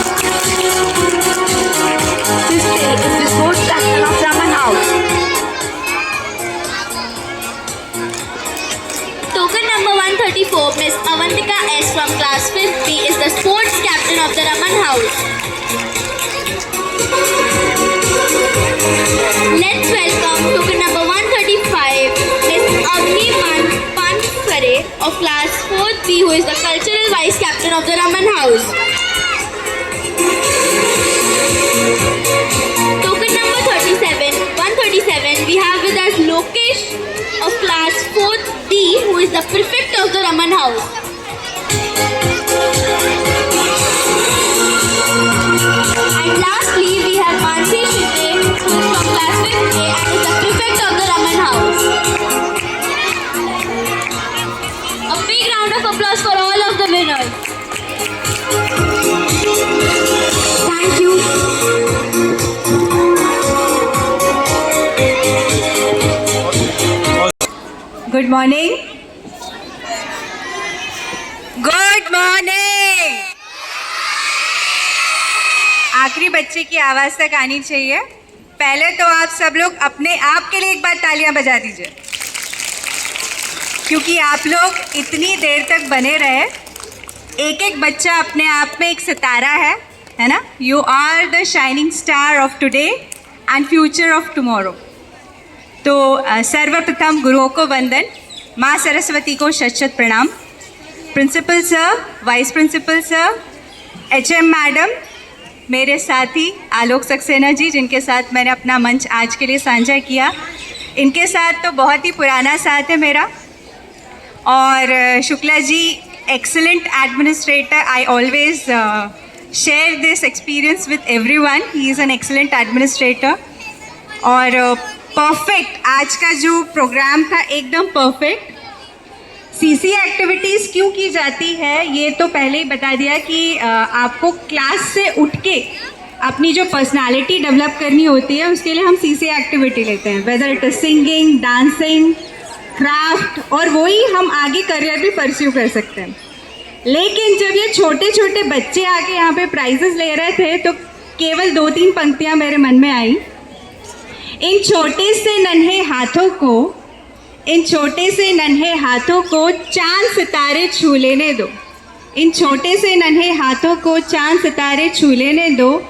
5th A is the sports captain of Raman House. Token number 134, Ms. Avantika S from class 5th B is the sports captain of the Raman House. Let's welcome token number 135, Ms. Avni Pankare of class 4th B, who is the cultural vice captain of the Raman House. Token number 137, we have with us Lokesh of class 4th D, who is the prefect of the Raman House. And lastly, we have Mansi Shinde, who is from class 5th A and is the prefect of the Raman House. A big round of applause for all of the winners. Thank you. Good morning. Good morning. आखिरी बच्चे की आवाज़ तक आनी चाहिए. पहले तो आप सब लोग अपने आप के लिए एक बार तालियां बजा दीजिए, क्योंकि आप लोग इतनी देर तक बने रहे. एक एक बच्चा अपने आप में एक सितारा है ना. You are the shining star of today and future of tomorrow. तो सर्वप्रथम गुरुओं को वंदन, माँ सरस्वती को शत शत प्रणाम. Principal sir, vice principal sir, HM madam, मेरे साथी आलोक सक्सेना जी, जिनके साथ मैंने अपना मंच आज के लिए साझा किया. इनके साथ तो बहुत ही पुराना साथ है मेरा. और Shukla ji, excellent administrator. I always share this experience with everyone. He is an excellent administrator. और परफेक्ट, आज का जो प्रोग्राम था एकदम परफेक्ट. CC एक्टिविटीज़ क्यों की जाती है ये तो पहले ही बता दिया कि आपको क्लास से उठ के अपनी जो पर्सनालिटी डेवलप करनी होती है उसके लिए हम CC एक्टिविटी लेते हैं, whether it is singing, dancing, craft, और वही हम आगे करियर भी परस्यू कर सकते हैं. लेकिन जब ये छोटे छोटे बच्चे आके यहाँ पे प्राइजेस ले रहे थे तो केवल 2-3 पंक्तियाँ मेरे मन में आई. इन छोटे से नन्हे हाथों को चांद सितारे छू लेने दो. इन छोटे से नन्हे हाथों को चांद सितारे छू लेने दो.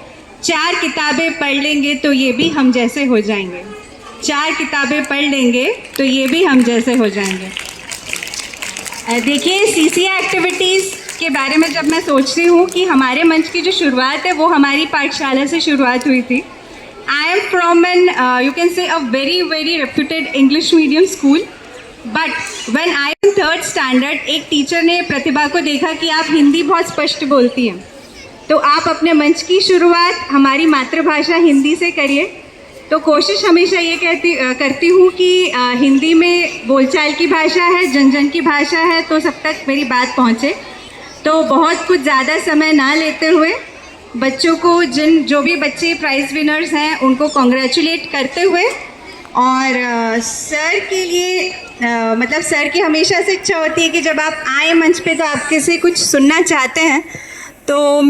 4 किताबें पढ़ लेंगे तो ये भी हम जैसे हो जाएंगे. 4 किताबें पढ़ लेंगे तो ये भी हम जैसे हो जाएंगे. देखिए, CC एक्टिविटीज़ के बारे में जब मैं सोचती हूँ कि हमारे मंच की जो शुरुआत है वो हमारी पाठशाला से शुरुआत हुई थी. I am from an, you can say, a very, very reputed English medium school. But when I am 3rd standard, एक टीचर ने प्रतिभा को देखा कि आप हिंदी बहुत स्पष्ट बोलती हैं, तो आप अपने मंच की शुरुआत हमारी मातृभाषा हिंदी से करिए. तो कोशिश हमेशा ये करती हूँ कि हिंदी में बोलचाल की भाषा है, जन जन की भाषा है, तो सब तक मेरी बात पहुँचे. तो बहुत कुछ ज़्यादा समय ना लेते हुए बच्चों को, जो भी बच्चे प्राइज़ विनर्स हैं उनको कॉन्ग्रेचुलेट करते हुए, और सर के लिए मतलब सर की हमेशा से इच्छा होती है कि जब आप आए मंच पे तो आपके से कुछ सुनना चाहते हैं. तो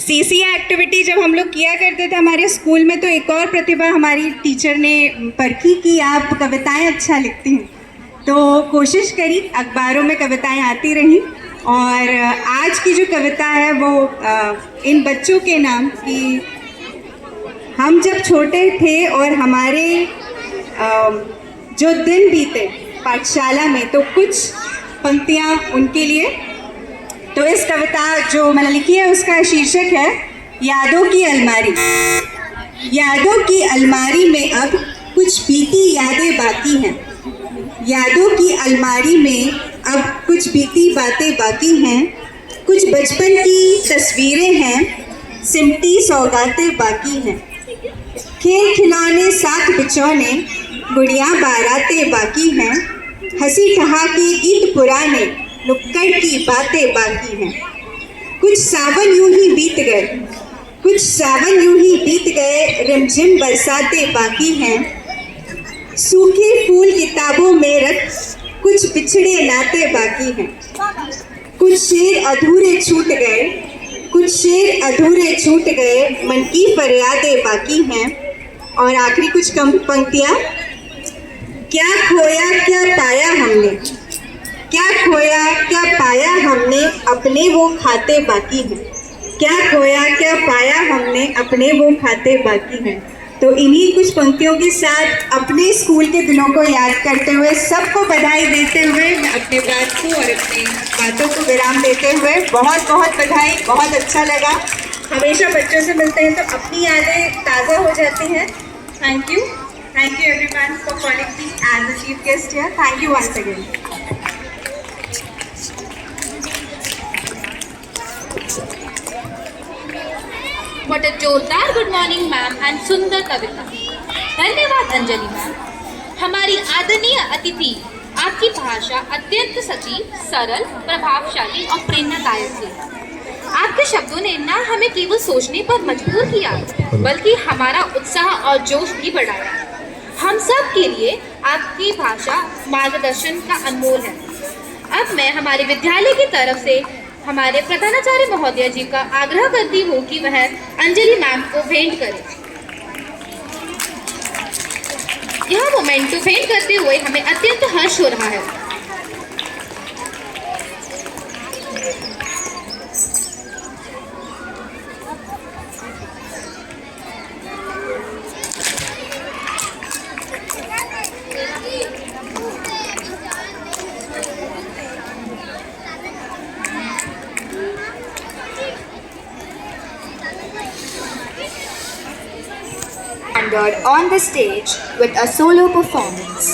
CC एक्टिविटी जब हम लोग किया करते थे हमारे स्कूल में, तो एक और प्रतिभा हमारी टीचर ने परखी कि आप कविताएं अच्छा लिखती हैं. तो कोशिश करी, अखबारों में कविताएं आती रहीं और आज की जो कविता है वो इन बच्चों के नाम की, हम जब छोटे थे और हमारे जो दिन बीते पाठशाला में, तो कुछ पंक्तियाँ उनके लिए। तो इस कविता जो मैंने लिखी है उसका शीर्षक है यादों की अलमारी। यादों की अलमारी में अब कुछ बीती यादें बाकी हैं। यादों की अलमारी में अब कुछ बीती बातें बाकी हैं। कुछ बचपन की तस्वीरें हैं, सिमटी सौगातें बाकी हैं। खेल खिलौने साथ बिछौने, गुड़िया बारातें बाकी हैं। हंसी ठहाके गीत पुराने, नुक्कड़ की बातें बाकी हैं। कुछ सावन यूं ही बीत गए, कुछ सावन यूं ही बीत गए, रिमझिम बरसातें बाकी हैं। सूखे फूल किताबों में रख, कुछ बिछड़े नाते बाकी हैं। कुछ शेर अधूरे छूट गए, कुछ शेर अधूरे छूट गए, मन की फरियादें बाकी हैं। और आखिरी कुछ कम पंक्तियाँ। क्या खोया क्या पाया हमने, क्या खोया क्या पाया हमने, अपने वो खाते बाकी हैं। क्या खोया क्या पाया हमने, अपने वो खाते बाकी हैं। तो इन्हीं कुछ पंक्तियों के साथ अपने स्कूल के दिनों को याद करते हुए, सबको बधाई देते हुए, अपने बात को और अपनी बातों को विराम देते हुए बहुत बहुत बधाई। बहुत अच्छा लगा। हमेशा बच्चों से मिलते हैं तो अपनी यादें ताज़ा हो जाती हैं। Thank you everyone for calling me as a chief guest here. Thank you once again. What a जोरदार गुड मॉर्निंग मैम एंड सुंदर कविता। धन्यवाद अंजलि मैम। हमारी आदरणीय अतिथि, आपकी भाषा अत्यंत सजीव, सरल, प्रभावशाली और प्रेरणादायक थी। आपके शब्दों ने न हमें केवल सोचने पर मजबूर किया, बल्कि हमारा उत्साह और जोश भी बढ़ाया। हम सब के लिए आपकी भाषा मार्गदर्शन का अनमोल है। अब मैं हमारे विद्यालय की तरफ से हमारे प्रधानाचार्य महोदय जी का आग्रह करती हूँ कि वह अंजलि मैम को भेंट करें। यह मोमेंटो भेंट करते हुए हमें अत्यंत हर्ष हो रहा है। On the stage with a solo performance.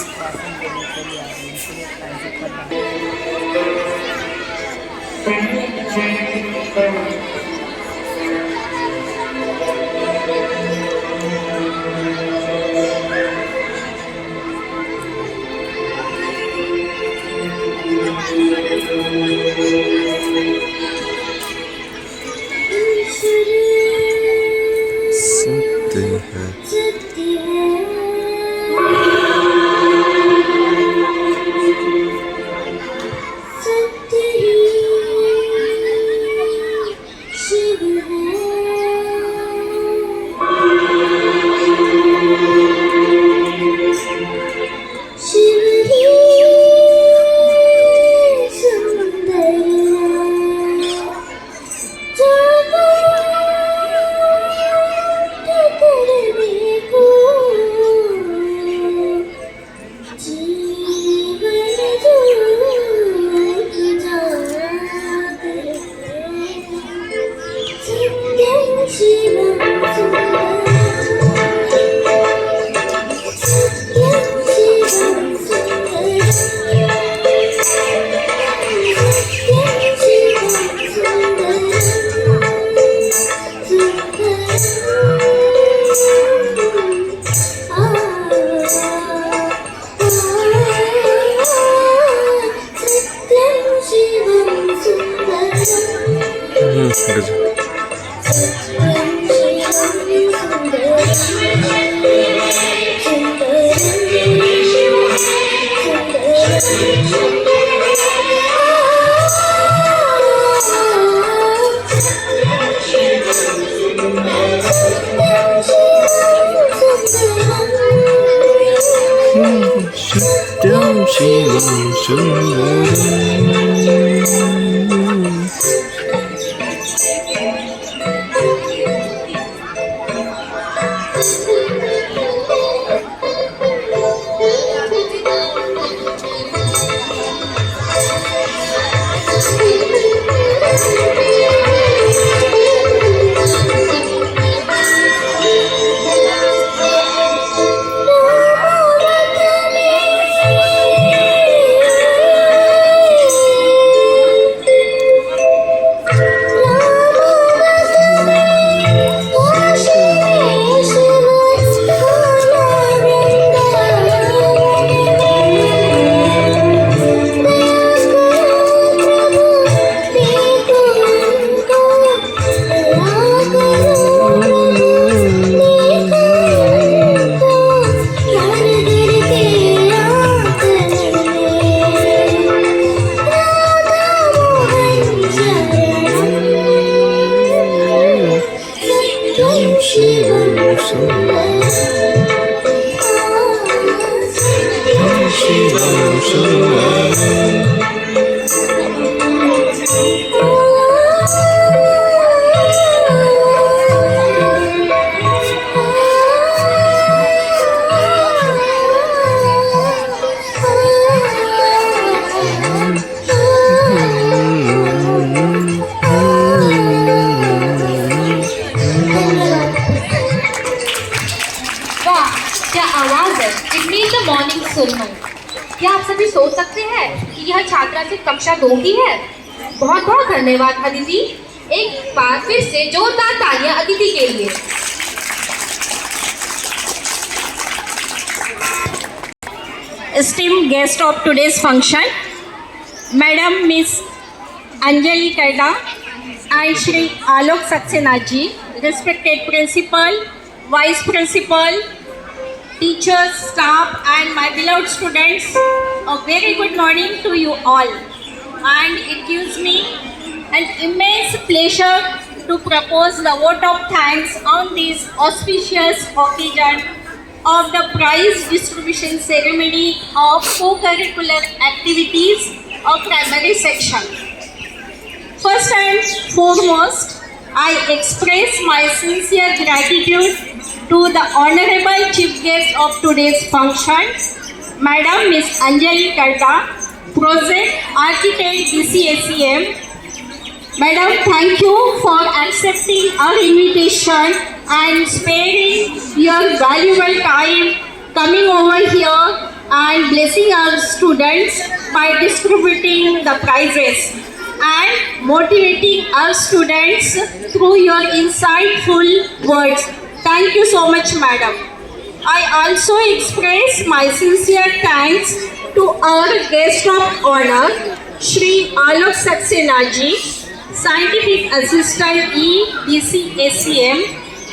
Shivam Shivam Sundaram वाह, क्या आवाज है! इट मीन द मॉर्निंग सुनना। क्या आप सभी सोच सकते हैं कि यह छात्रा सिर्फ कक्षा 2 की है? बहुत बहुत धन्यवाद अदिति। एक बार फिर से जोरदार तालियां अदिति के लिए। Esteemed guest of today's function, Madam Miss Anjali Karda and Shri Alok Saxena ji, respected Principal, Vice Principal, teachers, staff and my beloved students, a very good morning to you all. And it gives me an immense pleasure to propose the vote of thanks on this auspicious occasion of the prize distribution ceremony of co-curricular activities of primary section. First and foremost, I express my sincere gratitude to the honorable chief guest of today's function, Madam Miss Anjali Karda, Project Architect DCACM. Madam, thank you for accepting our invitation and sparing your valuable time coming over here and blessing our students by distributing the prizes and motivating our students through your insightful words. Thank you so much, Madam. I also express my sincere thanks to our guest of honor, Shri Alok Saxena ji, Scientific Assistant EDCACM,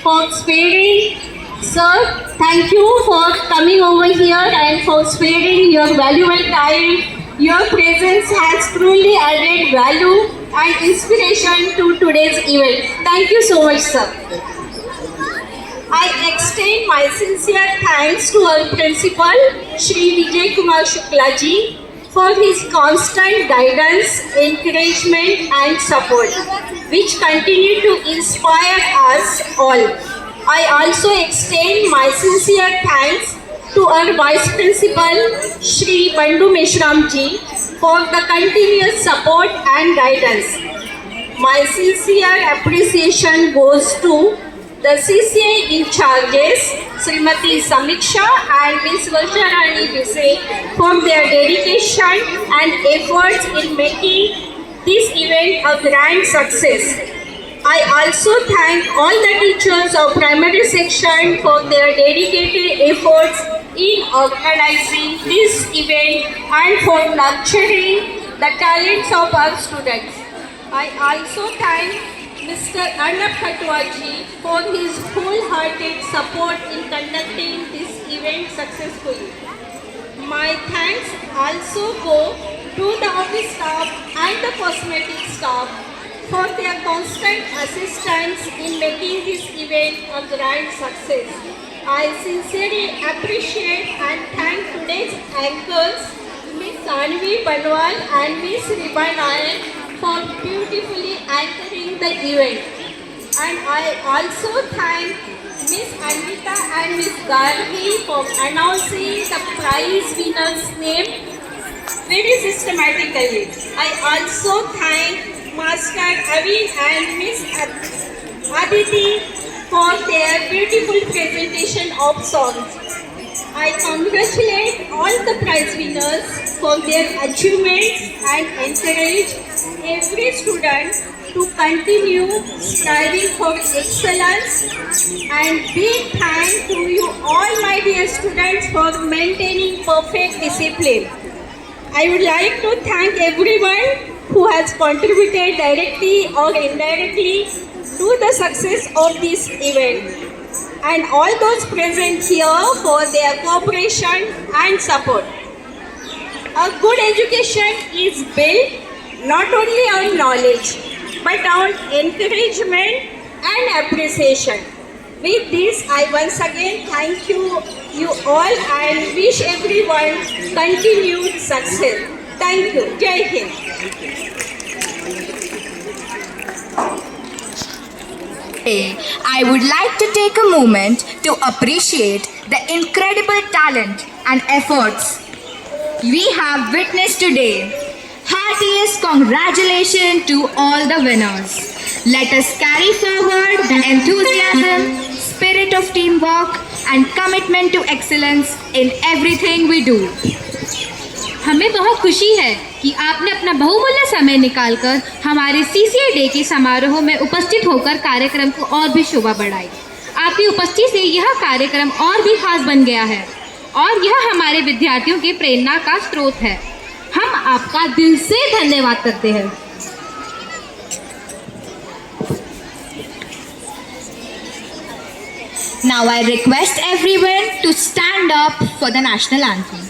for sparing. Sir, thank you for coming over here and for sparing your valuable time. Your presence has truly added value and inspiration to today's event. Thank you so much, sir. I extend my sincere thanks to our principal, Shri Vijay Kumar Shukla ji, for his constant guidance, encouragement and support, which continue to inspire us all. I also extend my sincere thanks to our Vice Principal, Shri Bandu Meshram ji, for the continuous support and guidance. My sincere appreciation goes to the CCA in charges, Srimati Samiksha and Ms. Varsharani Bise, for their dedication and efforts in making this event a grand success. I also thank all the teachers of primary section for their dedicated efforts in organizing this event and for nurturing the talents of our students. I also thank Mr. Arnab Khatwaji for his wholehearted support in conducting this event successfully. My thanks also go to the office staff and the cosmetic staff for their constant assistance in making this event a grand success. I sincerely appreciate and thank today's anchors, Ms. Sanvi Banwal and Ms. Riba Nayak, for beautifully anchoring the event. And I also thank Ms. Anvita and Ms. Gargi for announcing the prize winner's name very systematically. I also thank Master Avin and Miss Aditi for their beautiful presentation of songs. I congratulate all the prize winners for their achievements and encourage every student to continue striving for excellence, and big thanks to you all my dear students for maintaining perfect discipline. I would like to thank everyone who has contributed directly or indirectly to the success of this event, and all those present here for their cooperation and support. A good education is built not only on knowledge but on encouragement and appreciation. With this, I once again thank you all and wish everyone continued success. Thank you. Jai Hind. I would like to take a moment to appreciate the incredible talent and efforts we have witnessed today. Heartiest congratulations to all the winners. Let us carry forward the enthusiasm, spirit of teamwork and commitment to excellence in everything we do. हमें बहुत खुशी है कि आपने अपना बहुमूल्य समय निकालकर हमारे CCA डे के समारोह में उपस्थित होकर कार्यक्रम को और भी शोभा बढ़ाई। आपकी उपस्थिति से यह कार्यक्रम और भी खास बन गया है और यह हमारे विद्यार्थियों के प्रेरणा का स्रोत है। हम आपका दिल से धन्यवाद करते हैं। Now I request everyone to stand up for the national anthem.